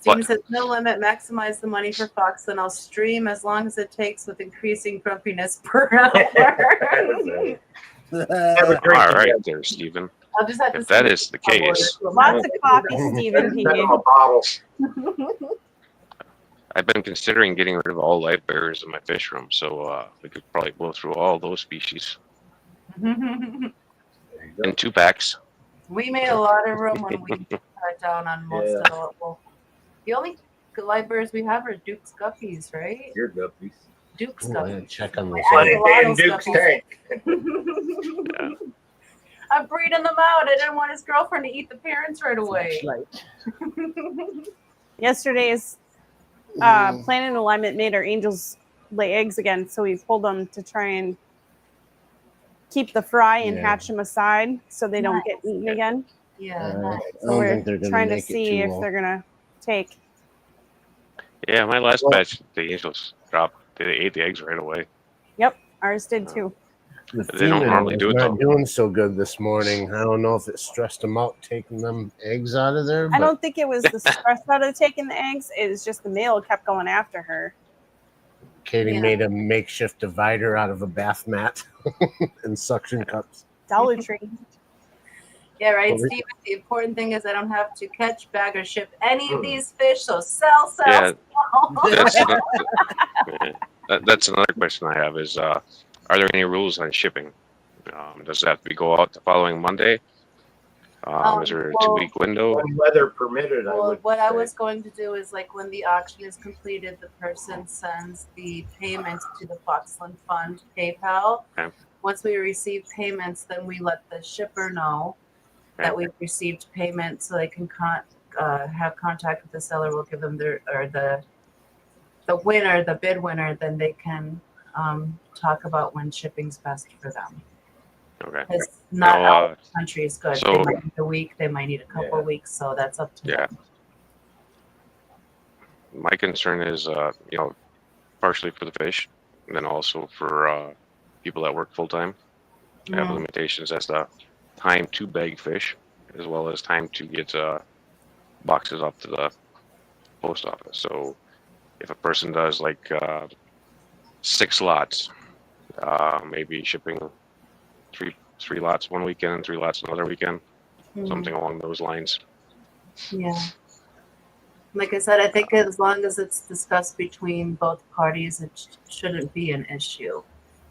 But says no limit, maximize the money for Fox, then I'll stream as long as it takes with increasing grumpiness per hour. Have a drink. all right, there, Stephen. I'll just have to If that send is the case, Lots of coffee, Stephen. Send them a bottle. I've been considering getting rid of all live bears in my fish room, so we could probably blow through all those species in 2 packs. We made a lot of room when we cut down on most of the. Well, the only live bears we have are Duke's Guppies, right? Your guppies. Duke's Oh, I Guppies. gotta check on those. Put Yeah. it in Duke's tank. I'm breeding them out. I didn't want his girlfriend to eat the parents right away. Yesterday's Planet Alignment made our angels lay eggs again, so we pulled them to try and keep the fry and Yeah. hatch them aside so they don't get eaten again. Yeah. I nice. So don't we're think they're gonna trying to make it see too if well. they're gonna take. Yeah, my last batch, the angels dropped. They ate the eggs right away. Ours did too. The They don't female normally was do it, not though. doing so good this morning. I don't know if it stressed them out taking them eggs out of there. I But don't think it was the stress out of taking the eggs. It was just the male kept going after her. Katie Yeah. made a makeshift divider out of a bath mat and suction cups. Dollar Tree. Yeah, right, Well, we- Steven. The important thing is I don't have to catch, bag, or ship any of these fish. So sell, Yeah. sell. That's that's another question I have is, are there any rules on shipping? Does it have to go out the following Monday? Is there a well- 2-week window? When weather permitted, I Well, would what I say. was going to do is like when the auction is completed, the person sends the payments to the Foxland Fund PayPal. Okay. Once we receive payments, then we let the shipper know that we've received payment, so they can have contact with the seller. We'll give them the winner, the bid winner. Then they can talk about when shipping's best for them. Okay. Because not Now, all the country is good. so- they might need a week. They might need a couple Yeah. weeks. So that's up to Yeah. them. My concern is, partially for the fish, and then also for people that work full time. I have Mhm. limitations as to time to bag fish, as well as time to get boxes off to the post office. So, if a person does like 6 lots, maybe shipping three lots one weekend and 3 lots another weekend, Mhm. something along those lines. Yeah. Like I said, I think as long as it's discussed between both parties, it shouldn't be an issue.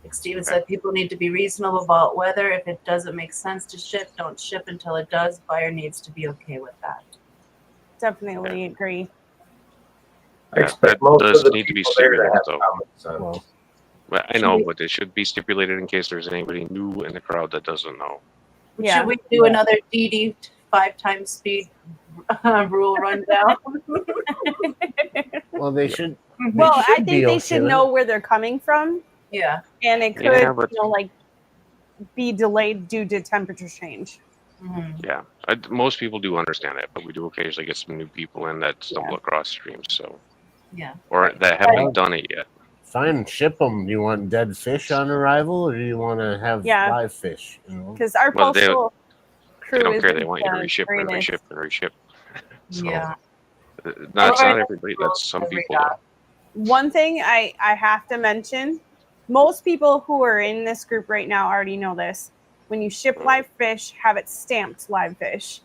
Like Steven said, people need to be reasonable about whether if it doesn't make sense to ship, don't ship until it does. Buyer needs to be okay with that. Definitely agree. I Yeah, expect that most does of the need to be people there to stipulated, have though. common sense. Well, Well, I know, but it should be stipulated in case there's anybody new in the crowd that doesn't know. Yeah. Should we do another DD 5 times speed rule rundown? well, they should. Well, I should think be they okay should with know where they're coming from, Yeah. and it could, Yeah, but- be delayed due to temperature change. Mhm. Yeah, most people do understand that, but we do occasionally get some new people in that stumble across streams, so Yeah. or that haven't done it yet. Fine, ship them. Do you want dead fish on arrival, or do you want to have Yeah. live fish? You know? Because our Well, they- postal crew They don't care. They isn't, want you to uh, reship very and nice. reship and reship. So, Yeah. Not Or- everybody. That's some Every people. dock. One thing I have to mention, most people who are in this group right now already know this. When you ship live fish, have it stamped live fish.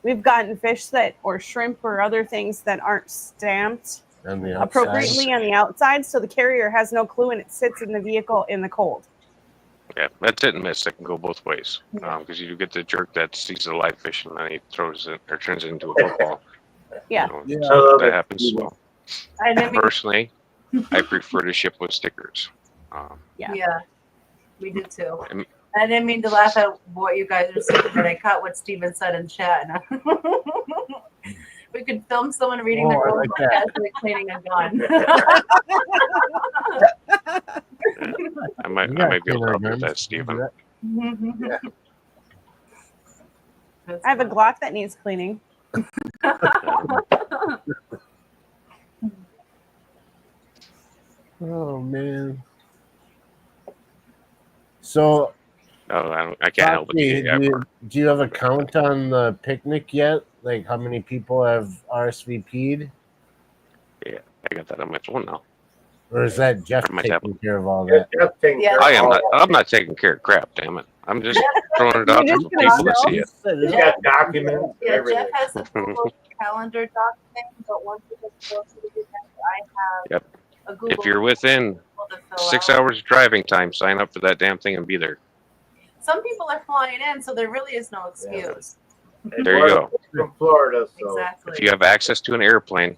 We've gotten fish that, or shrimp or other things that aren't stamped On the outside. appropriately on the outside, so the carrier has no clue and it sits in the vehicle in the cold. Yeah, that's hit and miss. It can go both ways. Because you get the jerk that sees the live fish and then he throws it or turns it into a football. Yeah. You know, Yeah. so that happens. So I didn't mean, personally, I prefer to ship with stickers. Yeah. we do too. And- I didn't mean to laugh at what you guys were saying, but I caught what Steven said in chat. We could film someone reading the Oh, I rules like while that. casually cleaning a gun. I might You be got able to killer help you guns. with that, You Steven. do that. That's I have a fun. Glock that needs cleaning. Oh man. So, No, I can't help Foxy, it. do you have a count on the picnic yet? Like how many people have RSVP'd? I got that on my phone now. Or is that Jeff On my taking tablet. care of all Yeah, that? Jeff taking Yeah. care of I am all not. that. I'm not taking care of crap. Damn it! I'm just throwing it out You're there just for people to gonna see it. He's got documents and Yeah, everything. Jeff has a Google Calendar doc thing, but once it gets closer to the event, I have Yep. a Google. If you're within to fill 6 out. hours driving time, sign up for that damn thing and be there. Some people are flying in, so there really is no excuse. And There you go. From Florida, so Exactly. If you have access to an airplane,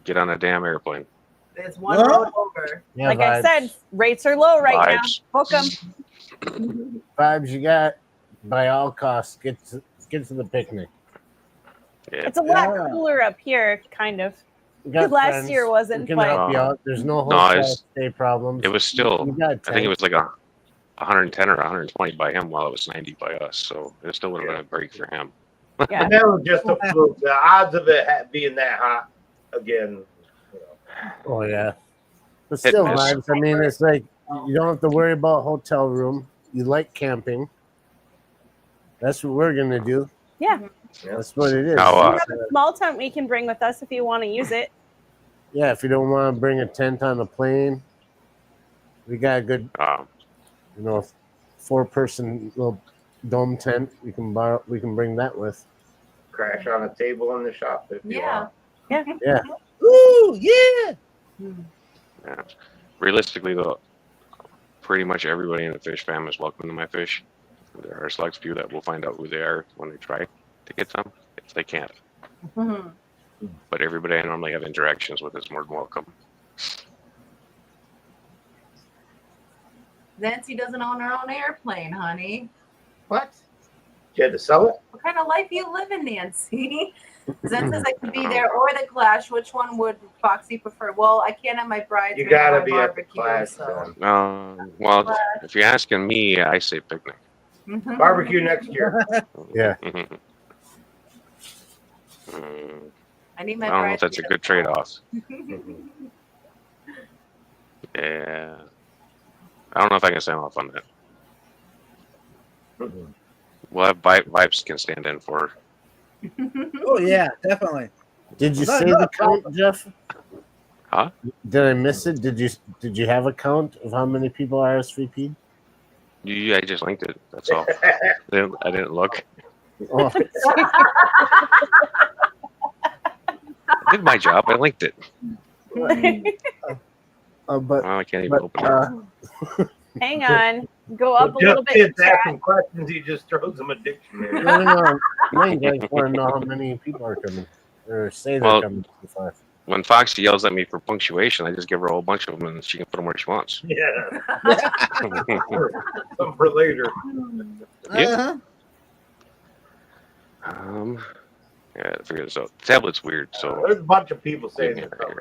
get on a damn airplane. There's one Well- road over. Yeah, Like I vibes. said, rates are low right Vibes. now. Book them. Vibes you got by all costs. Get to the picnic. Yeah. It's a lot Yeah. cooler up here, kind of. You got Last friends. year wasn't, We can but- help you out. There's no No, hotel it's- stay problems. It was still. You got I think it tent. was like 110 or 120 by him, while it was 90 by us. So it still would have been a break for him. Yeah. and that was just a fluke. The odds of it being that hot again. You know. Oh yeah. But Hit still, miss. vibes. I mean, it's like you don't have to worry about hotel room. You like camping. That's what we're gonna do. Yeah. That's what it is. Now, We have a small tent we can bring with us if you want to use it. Yeah, if you don't want to bring a tent on the plane, we got a good, 4-person little dome tent. We can borrow. We can bring that with. Crash on a table in the shop if you Yeah. want. Ooh, yeah. yeah. Realistically, though, pretty much everybody in the fish fam is welcome to my fish. There are a select few that will find out who they are when they try to get some, if they can't. Mhm. But everybody I normally have interactions with is more than welcome. Nancy doesn't own her own airplane, honey. What? You had to sell it? What kind of life you living, Nancy? Zen says I could be there or the Clash. Which one would Foxy prefer? Well, I can't have my bride. You or gotta my be at the barbecue, Clash. so. Well, if you're asking me, I say picnic. Mhm. Barbecue next year. Yeah. Mm, I need my I don't know bride if that's to a be good the trade-off. Yeah. I don't know if I can sign off on that. Well, Vibes can stand in for. Oh yeah, definitely. Did you No, say no, the count, Jeff? Huh? Did I miss it? Did you have a count of how many people RSVP'd? I just linked it. That's all. I didn't look. Oh, I did my job. I linked it. but Well, I can't even open it. Hang on. Go up a Just little bit. kids Chat. asking questions, he just throws them a dictionary. no, you guys want to know how many people are coming or say they're Well- coming so far. When Foxy yells at me for punctuation, I just give her a whole bunch of them and she can put them where she wants. Yeah. Some for later. Uh-huh. Yeah, I figure this out. The tablet's weird, so There's a bunch of people saying Yeah, they're coming.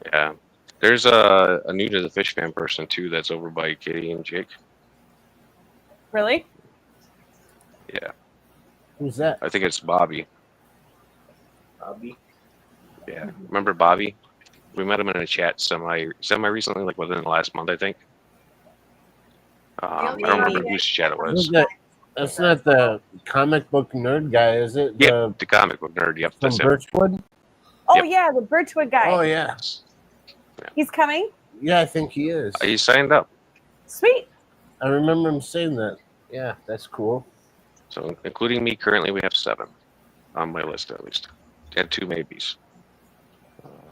yeah. There's a new to the fish fan person too that's over by Kitty and Jake. Really? Yeah, Who's that? I think it's Bobby. Bobby. Yeah, remember Bobby? We met him in a chat semi recently, like within the last month, I think. I don't remember whose chat it was. That's not the comic book nerd guy, is it? Yep, the comic book nerd. Yep, From that's it. Birchwood? Oh Yep. yeah, the Birchwood guy. Oh, yeah. He's coming. Yeah, I think he is. He signed up, Sweet. I remember him saying that. Yeah, that's cool. so including me, currently we have 7 on my list at least, and 2 maybes.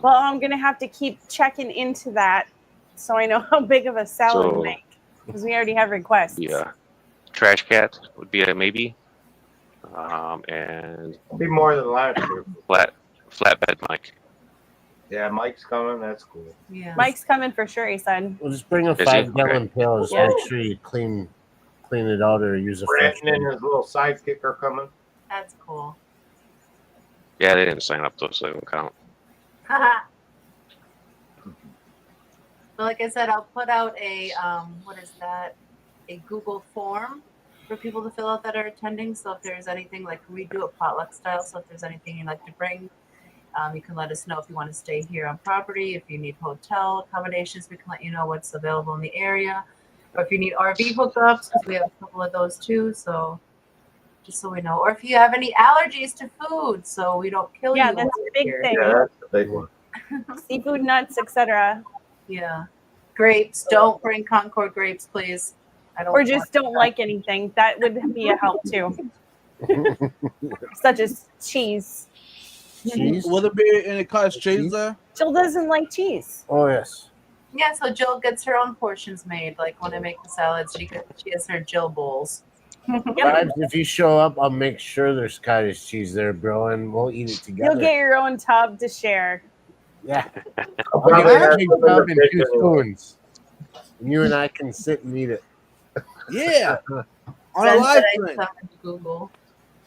Well, I'm gonna have to keep checking into that so I know how big of a salad So- to make because we already have requests. Yeah, Trash Cat would be a maybe, and Be more than last year. Flatbed Mike. Yeah, Mike's coming. That's cool. Yeah. Mike's coming for sure. He said. We'll just bring a Is he? 5-gallon pail. Just Yeah. make sure you clean it out or use a fresh Brandon and one. his little sidekick are coming. That's cool. Yeah, they didn't sign up though, so they don't count. But like I said, I'll put out a what is that? A Google form for people to fill out that are attending. So if there's anything, like we do a potluck style, so if there's anything you'd like to bring, you can let us know. If you want to stay here on property, if you need hotel accommodations, we can let you know what's available in the area. Or if you need RV hookups, because we have a couple of those too. So just so we know. Or if you have any allergies to food, so we don't kill Yeah, you. that's over a big here. thing. Yeah, that's the big one. Seafood, nuts, etc. Yeah. Grapes. Don't bring Concord grapes, please. I don't Or want just don't like anything. That would be a help too. Such as cheese. Cheese? Will there be any cottage cheese there? Jill doesn't like cheese. Oh, yes. Yeah, so Jill gets her own portions made. Like when I make the salads, she has her Jill bowls. Vibes, if you show up, I'll make sure there's cottage cheese there, bro, and we'll eat it together. You'll get your own tub to share. Yeah. I'll I'll probably get a have big some of tub the and fish 2 anyway. spoons. And you and I can sit and eat it. Yeah. On a Zen live said I stream. summoned Google.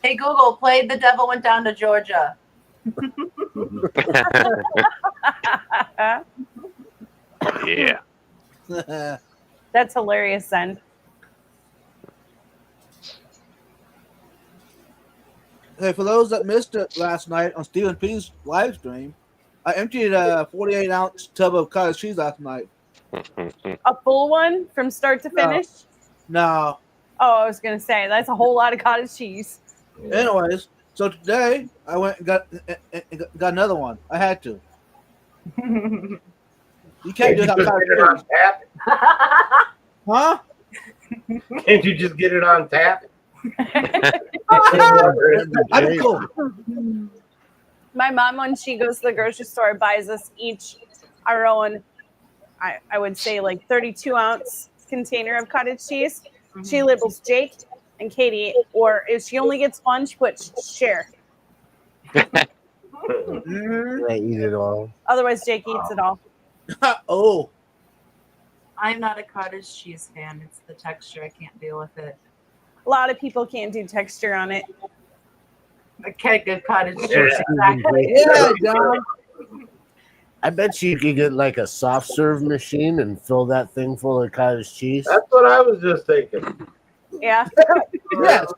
Hey Google, play The Devil Went Down to Georgia. Yeah. That's hilarious, then. Hey, for those that missed it last night on Stephen P's live stream, I emptied a 48-ounce tub of cottage cheese last night. A full one from start to No. finish? No. Oh, I was going to say, that's a whole lot of cottage cheese. Anyways, so today I went and got another one. I had to. You can't Can't do you that just cottage get it on cheese. tap? Huh? Can't you just get it on tap? I'm cool. My mom, when she goes to the grocery store, buys us each our own, I would say like 32-ounce container of cottage cheese. She labels Jake and Katie, or if she only gets one, she puts share. Mhm. I eat it all. Otherwise, Jake eats it all. Oh, I'm not a cottage cheese fan. It's the texture. I can't deal with it. A lot of people can't do texture on it. I can't get cottage cheese. Yeah. Exactly. yeah, John. I bet you could get like a soft serve machine and fill that thing full of cottage cheese. That's what I was just thinking. Yeah. Yes.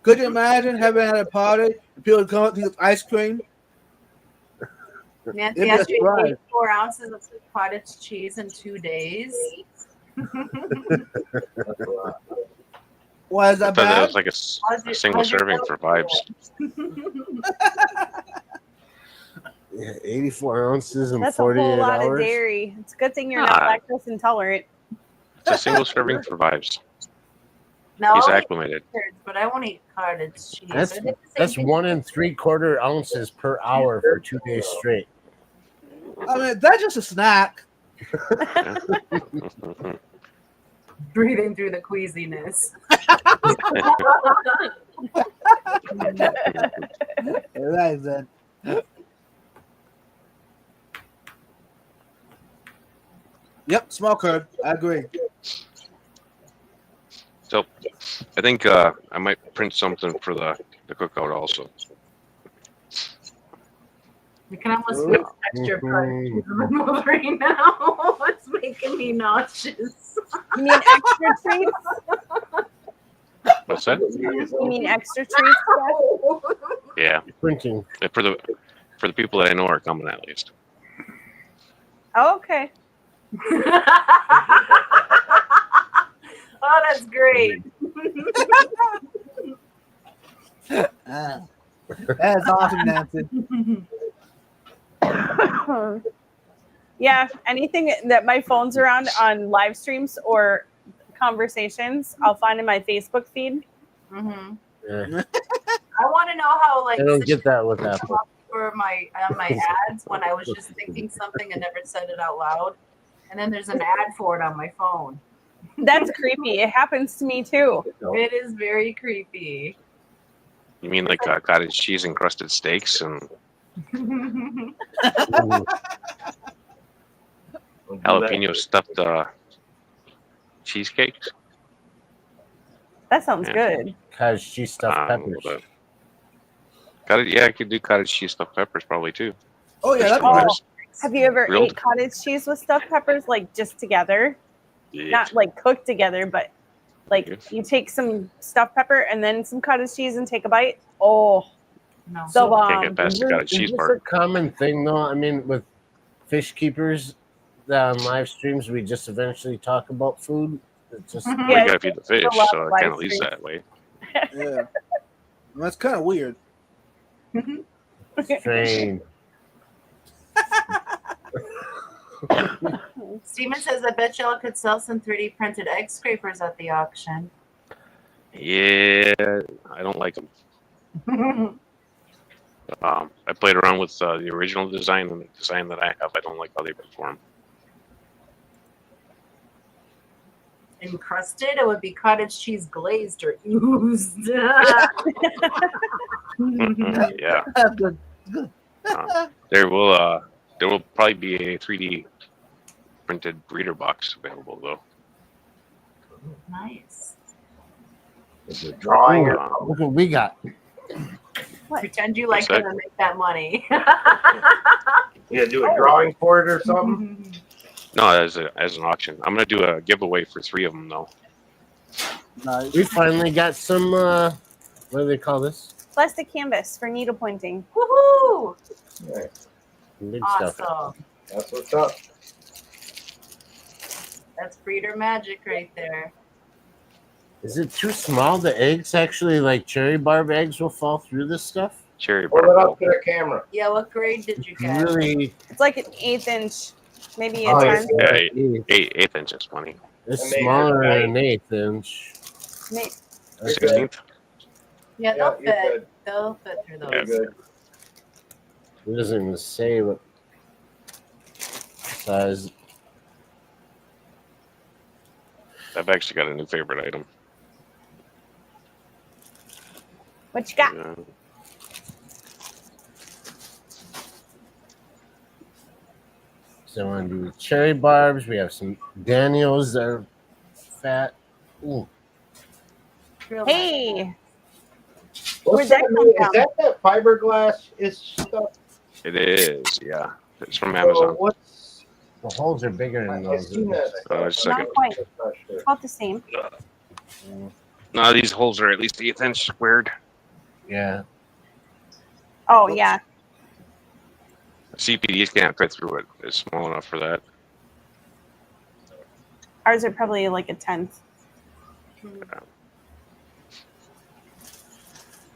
Could you imagine having at a party and people come up to get ice cream? Nancy It'd be a yesterday surprise. ate 4 ounces of cottage cheese in 2 days. Why is I that thought that bad? was like a single serving for vibes. Yeah, 84 ounces in That's a 48 whole lot of hours. dairy. It's a good thing you're not Ah. lactose intolerant. It's a single serving for vibes. No, He's I'll eat acclimated. curds, but I won't eat cottage cheese. That's I think the same that's thing- 1 3/4 ounces per hour for 2 days straight. I mean, that's just a snack. breathing through the queasiness. Right then. Yep, small curd. I agree. So, I think I might print something for the cookout also. I can almost feel extra Mhm. part right now. It's making me nauseous. You mean extra treats? What's that? You mean extra treats? Beth? Yeah, Printing. for the For the people that I know are coming at least. Oh, okay. Oh, that's great. That's awesome, Nancy. Yeah, anything that my phone's around on live streams or conversations, I'll find in my Facebook feed. Mhm. Yeah. I want to know how like I don't get that with Apple. for my on my ads when I was just thinking something and never said it out loud, and then there's an ad for it on my phone. That's creepy. It happens to me too. It is very creepy. You mean like cottage cheese encrusted steaks and Ooh. jalapeno stuffed cheesecakes? That sounds Yeah. good. Cottage cheese stuffed peppers. I could do cottage cheese stuffed peppers probably too. Oh yeah, that'd be Oh. nice. Nice. Have you ever Grilled. ate cottage cheese with stuffed peppers, like just together? Yeah. Not like cooked together, but like Yes. you take some stuffed pepper and then some cottage cheese and take a bite. Oh, No. so Can't get past the cottage Is cheese this part. a common thing though? I mean, with fish keepers that on live streams, we just eventually talk about food. It's just Well, Yeah, you gotta feed the fish, a lot so of it live kind of leaves streams. that way. Yeah. Well, that's kind of weird. strange. Steven says, I bet y'all could sell some 3D printed egg scrapers at the auction. Yeah, I don't like them. I played around with the original design and the design that I have. I don't like how they perform. Encrusted, it would be cottage cheese glazed or oozed. Yeah, That's good. there will probably be a 3D printed breeder box available though. Nice. It's a drawing. Uh, Look what we got. Pretend you like What's them and make that money. You do a drawing for it or something? no, as an auction. I'm gonna do a giveaway for 3 of them though. Nice. We finally got some. What do they call this? plastic canvas for needle pointing. Woohoo! Nice. Big stuff. Awesome. That's what's up. That's breeder magic right there. Is it too small? The eggs actually, like cherry barb eggs, will fall through this stuff. Cherry Hold it bark. up to the camera. Yeah, what grade did you get? Really, It's like an 1/8 inch, maybe a Oh, 10. Yeah, it's 8 inches, 20. smaller than an 1/8 inch. May- You're good. 16th. Yeah, Yeah, they'll you're fit. good. They'll fit through those. Yeah. You're good. It doesn't even say what size. I've actually got a new favorite item. What you got? Uh, So I want to do cherry barbs. We have some Daniels that are fat. Ooh. Real nice. Hey, What's Where'd that that? come Is from? that fiberglass is stuff? it is, yeah. It's from So Amazon. what's The holes are bigger than I've those. seen that. Just a second. not quite. Just not sure. About the same. No, these holes are at least 1/8 inch squared. Yeah. Oh yeah. CPDs can't fit through it. It's small enough for that. Ours are probably like a 10th.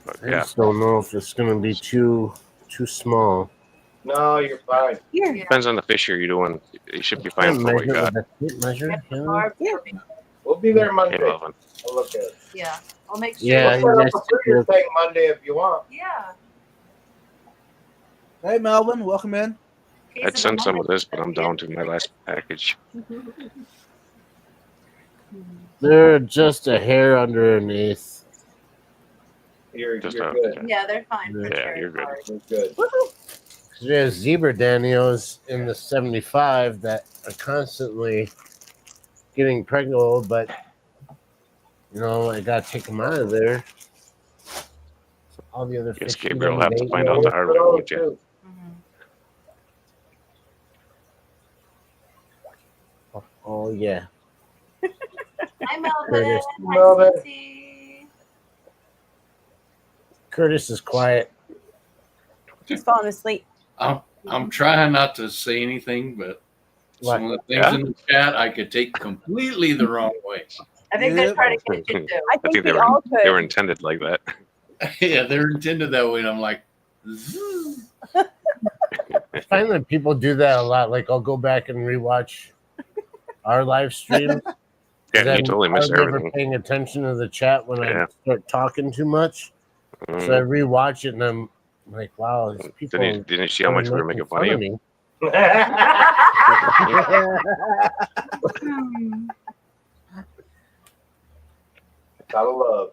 But I yeah, just don't know if it's gonna be too small. No, you're fine. Here. Yeah. depends on the fish you're doing. You should be fine for what you got. With a tape measure. Get the Yeah. barb Yeah. for me. We'll be there Monday. K11. I'll look at it. Yeah. I'll make sure. Yeah, We'll you set guys up a breeder should- thing Monday if you want. Yeah. Hey, Melvin, welcome in. Case I'd of send some of emergency. this, but I'm down to my last package. They're just a hair under an 1/8. You're Just good. Yeah, they're fine for Yeah, cherry you're good. barb. You're good. There's zebra Daniels in the 75 that are constantly getting pregnant, but you know I gotta take them out of there. All the other Guess fish. Gabriel will have to they- find out the hard way, won't you? Mhm. Oh yeah. Hi, Melvin. Curtis. Hi, Melvin. Cece. Curtis is quiet. He's falling asleep. I'm trying not to say anything, but some of the things Yeah? in the chat I could take completely the wrong way. I think Yep. they're trying to get you too. I think they we were all they were could. intended like that. Yeah, they're intended that way, and I'm like, zzz. I find that people do that a lot. Like I'll go back and rewatch our live streams. Yeah, Then you totally miss I'm never everything. paying attention to the chat when I Yeah. start talking too much. So I Mhm. rewatch it and I'm like, wow, these people Didn't you see how much we were making fun of you? me. Gotta love.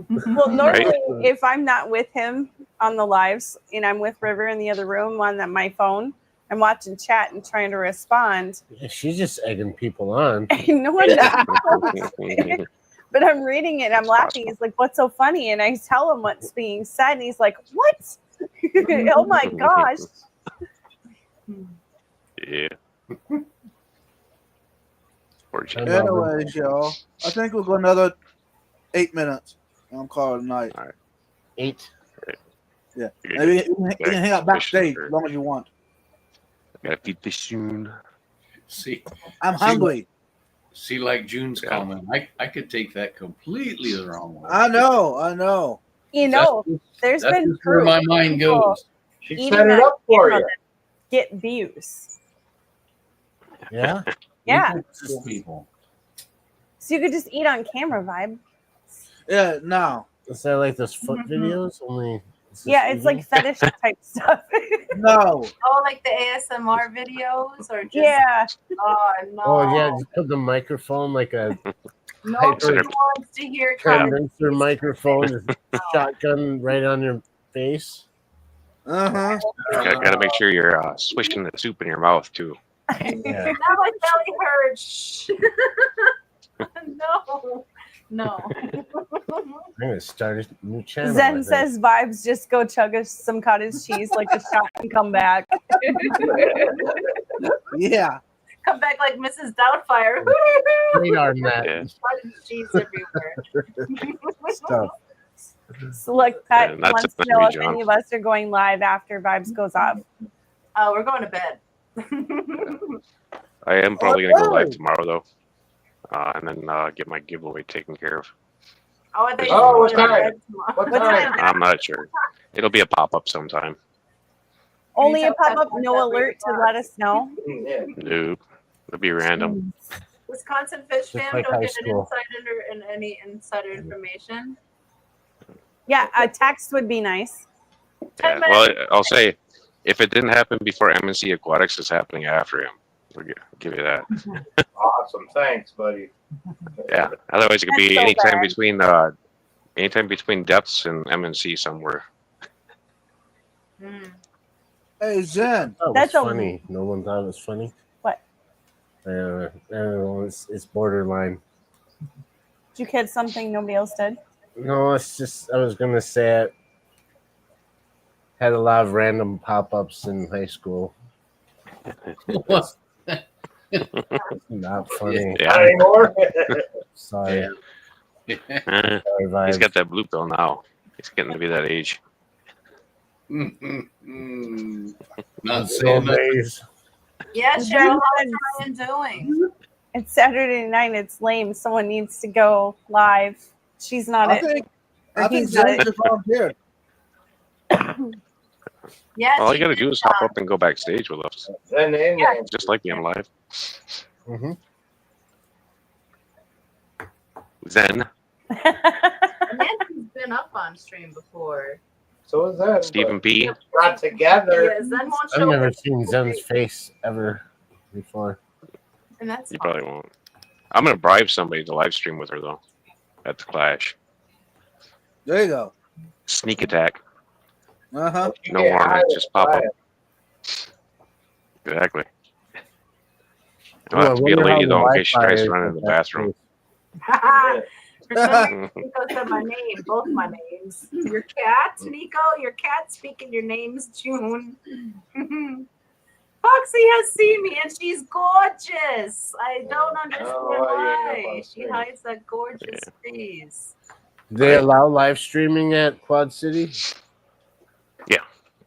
Well, normally, if I'm not with him on the lives and I'm with River in the other room on my phone, I'm watching chat and trying to respond. Yeah, she's just egging people on. No one knows. But I'm reading it and I'm laughing. He's like, "What's so funny?" And I tell him what's being said, and he's like, "What? Oh my gosh!" Yeah. Poor Jim. Anyways, y'all, I think we'll go another 8 minutes. I'm calling it a night. 8. Yeah, You maybe you can hang out backstage Fish as long as you want. gotta feed fish soon. See, I'm hungry. see, like June's Yeah. comment, I could take that completely the wrong way. I know. You know, there's That's been just where my proof mind people goes. She eating set it that up for camera you. get views. Yeah. Yeah, Just people. so you could just eat on camera, vibe. Yeah, no. Is that like those foot videos? Only Yeah, it's like fetish type stuff. No. Oh, like the ASMR videos or just Yeah, oh no. Oh yeah, just put the microphone like a Nobody wants to hear condenser microphone, just shotgun right on your face. Uh-huh. Gotta make sure you're swishing the soup in your mouth too. Yeah. Now my belly hurts. Shh. No. I'm gonna start a new channel. I Zen think. says vibes. Just go chug us some cottage cheese like a shot and come back. Yeah. Come back like Mrs. Doubtfire. Radar net Yeah. Cottage cheese everywhere. stuff. Select Pet Yeah, that's wants to supposed to know be if John. any of us are going live after vibes goes off. Oh, we're going to bed. I am probably gonna go live tomorrow though, and then get my giveaway taken care of. Oh, I think Oh, what we're going to time? bed tomorrow. What What time? time? I'm not sure. It'll be a pop up sometime. Only a Anytime pop up, after no 3 alert to o'clock. let us know. Yeah. Nope. It'll be random. Wisconsin Fish Just Fam like don't high get school. any insider information. Yeah, a text would be nice. Yeah, well, I'll say if it didn't happen before MNC Aquatics, it's happening after him. I'll give you that. Awesome. Thanks, buddy. Yeah. Otherwise, it could That's be so anytime between depths and MNC somewhere. Hey, Zen. That was That's a- funny. No one thought it was funny. What? I don't know. It's borderline. Did you catch something nobody else did? No, it's just I was gonna say it had a lot of random pop-ups in high school. Not funny. Not Yeah. anymore. Sorry. Yeah. Eh, Sorry, he's vibes. got that blue pill now. He's getting to be that age. Not I'm so saying that. amazed. Yeah, Cheryl, how's Ryan doing? It's Saturday night. It's lame. Someone needs to go live. She's not I it. think Or Zen he's not it. just volunteered. Yeah. All she you gotta did, do is hop up and go backstage with us, And then just like being live. Mm-hmm. Zen, Nancy's been up on stream before. so is that. Stephen P. Not together. Yeah, Zen won't I've show never up. seen Zen's face ever before. And that's You fine. probably won't. I'm gonna bribe somebody to live stream with her though, at the Clash. There you go. Sneak attack. Uh-huh. No Yeah, warning, just pop up. right. Exactly. Ooh, I'll I have to be a wonder how lady the though in case she Wi-Fi tries to is run at in the that bathroom. place. For some reason, Nico said my name, both my names. Your cat, Nico, your cat speaking your name's June. Foxy has seen me and she's gorgeous. I don't understand Oh, yeah, why. She Foxy. hides that gorgeous face. Do they allow live streaming at Quad City?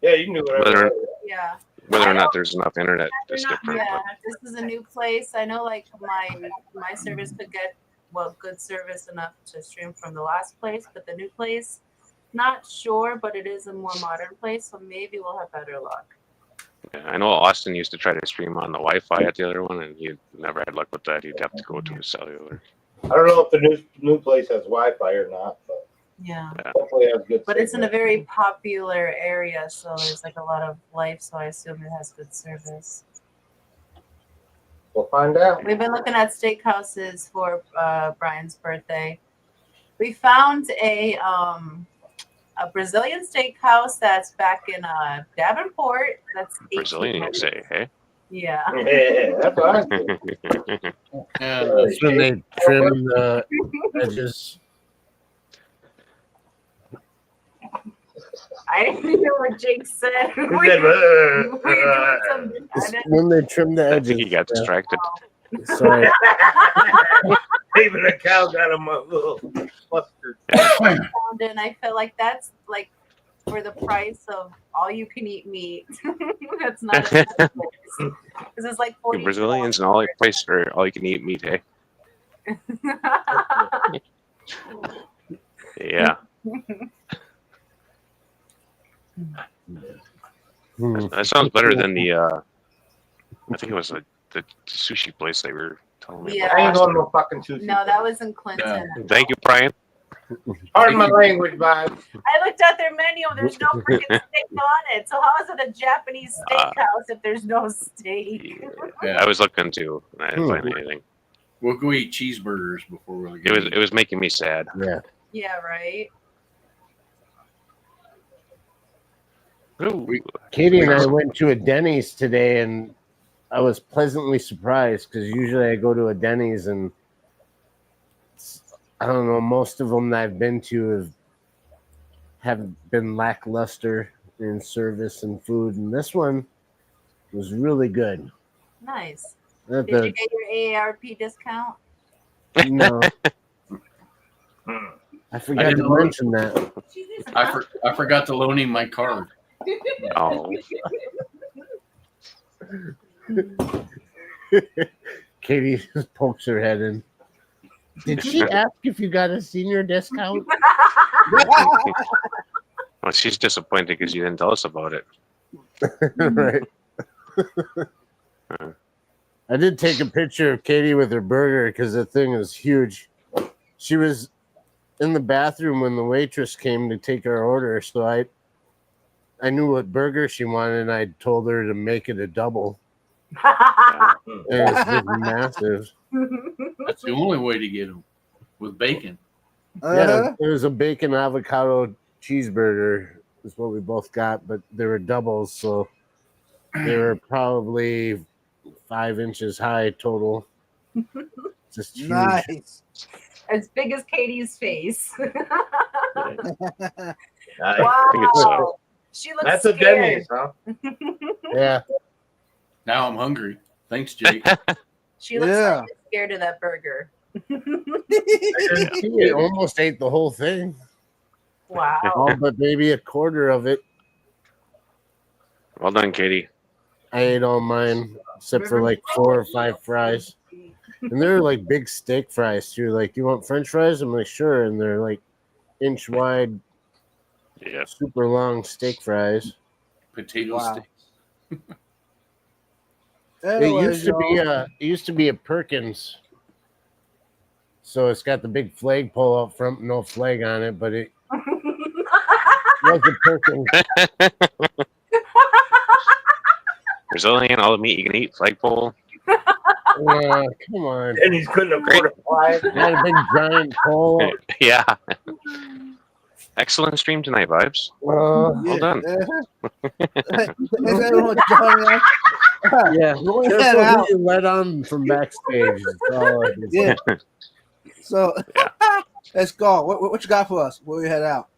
Yeah, you can do whatever. Whether- Yeah. Whether or not there's enough internet is different. Yeah, this is a new place. I know like my service could get good service enough to stream from the last place, but the new place, not sure, but it is a more modern place, so maybe we'll have better luck. Yeah, I know Austin used to try to stream on the Wi-Fi at the other one, and he never had luck with that. He'd have to go to his cellular. I don't know if the new place has Wi-Fi or not, but Yeah. hopefully it has good. But it's in a signal. very popular area, so there's like a lot of life, so I assume it has good service. We'll find out. We've been looking at steakhouses for Brian's birthday. We found a Brazilian steakhouse that's back in Davenport. That's Brazilian, you say, hey? Yeah. Yeah, that's fine. Yeah, That's when they trim the edges. I didn't hear what Jake said. He said, It's when they trim the I edges. think he got distracted. Sorry. Even the cow got him a little flustered. And I felt like that's like for the price of all you can eat meat. That's not a bad place. Because it's like 40 Brazilians and all you place for all you can eat meat, hey? Yeah. Hmm. That sounds better than the I think it was the sushi place they were telling me Yeah. I ain't about. going to no fucking sushi. No, that was in Clinton. Thank you, Brian. Pardon my language, vibe. I looked at their menu. There's no freaking steak on it. So how is it a Japanese steakhouse if there's no steak? yeah. I was looking too, and I didn't find anything. We'll go eat cheeseburgers before we It was making me sad. Yeah. Yeah, right. Ooh, Katie and I went to a Denny's today, and I was pleasantly surprised because usually I go to a Denny's and I don't know, most of them that I've been to have been lackluster in service and food, and this one was really good. Nice. At Did you the, get your AARP discount? no, Hmm. I forgot didn't to know. mention that. I forgot to loan him my card. oh, Katie just pokes her head in. Did she ask if you got a senior discount? well, she's disappointed because you didn't tell us about it. Right. I did take a picture of Katie with her burger because the thing is huge. She was in the bathroom when the waitress came to take our order, so I knew what burger she wanted, and I told her to make it a double. Yeah. And it's just massive. That's the only way to get them with bacon. Yeah, it was a bacon avocado cheeseburger is what we both got, but they were doubles, so they were probably 5 inches high total. Just huge. Nice. As big as Katie's face. Nice. Wow. She looks That's a scared. Denny's, huh? Yeah. Now I'm hungry. Thanks, Jake. She looks Yeah. like she's scared of that burger. She almost ate the whole thing. Wow. All but maybe a quarter of it. Well done, Katie. I ate all mine except for like 4 or 5 fries. And they're like big steak fries too. Like, do you want French fries? I'm like, sure. And they're like inch wide, Yeah. super long steak fries. Potato Wow. sticks. Anyways, It used to be a Perkins. So it's got the big flagpole up front, no flag on it, but it was a Perkins. Brazilian, all the meat you can eat, flagpole. Come on. Denny's couldn't afford a flag. Not a big giant pole. Yeah. Excellent stream tonight, vibes. Well done. yeah. Going Careful that who out. you let on from backstage. That's all I can say. Yeah. So let's go. What you got for us? Where we head out?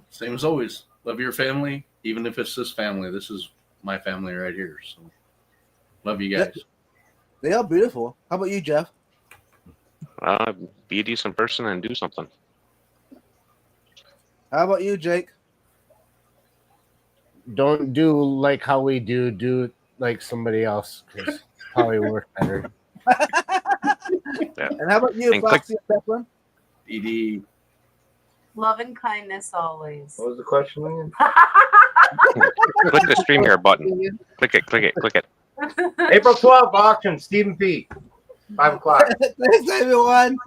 Same as always. Love your family, even if it's this family. This is my family right here. So love you guys. They are beautiful. How about you, Jeff? Be a decent person and do something. How about you, Jake? don't do like how we do. Do like somebody else because probably work better. And how about you, And click- Foxy and Pepper? ED. Love and kindness always. What was the question again? Click the stream here button. Click it. April 12th auction, Stephen P. 5 o'clock. Thanks, everyone.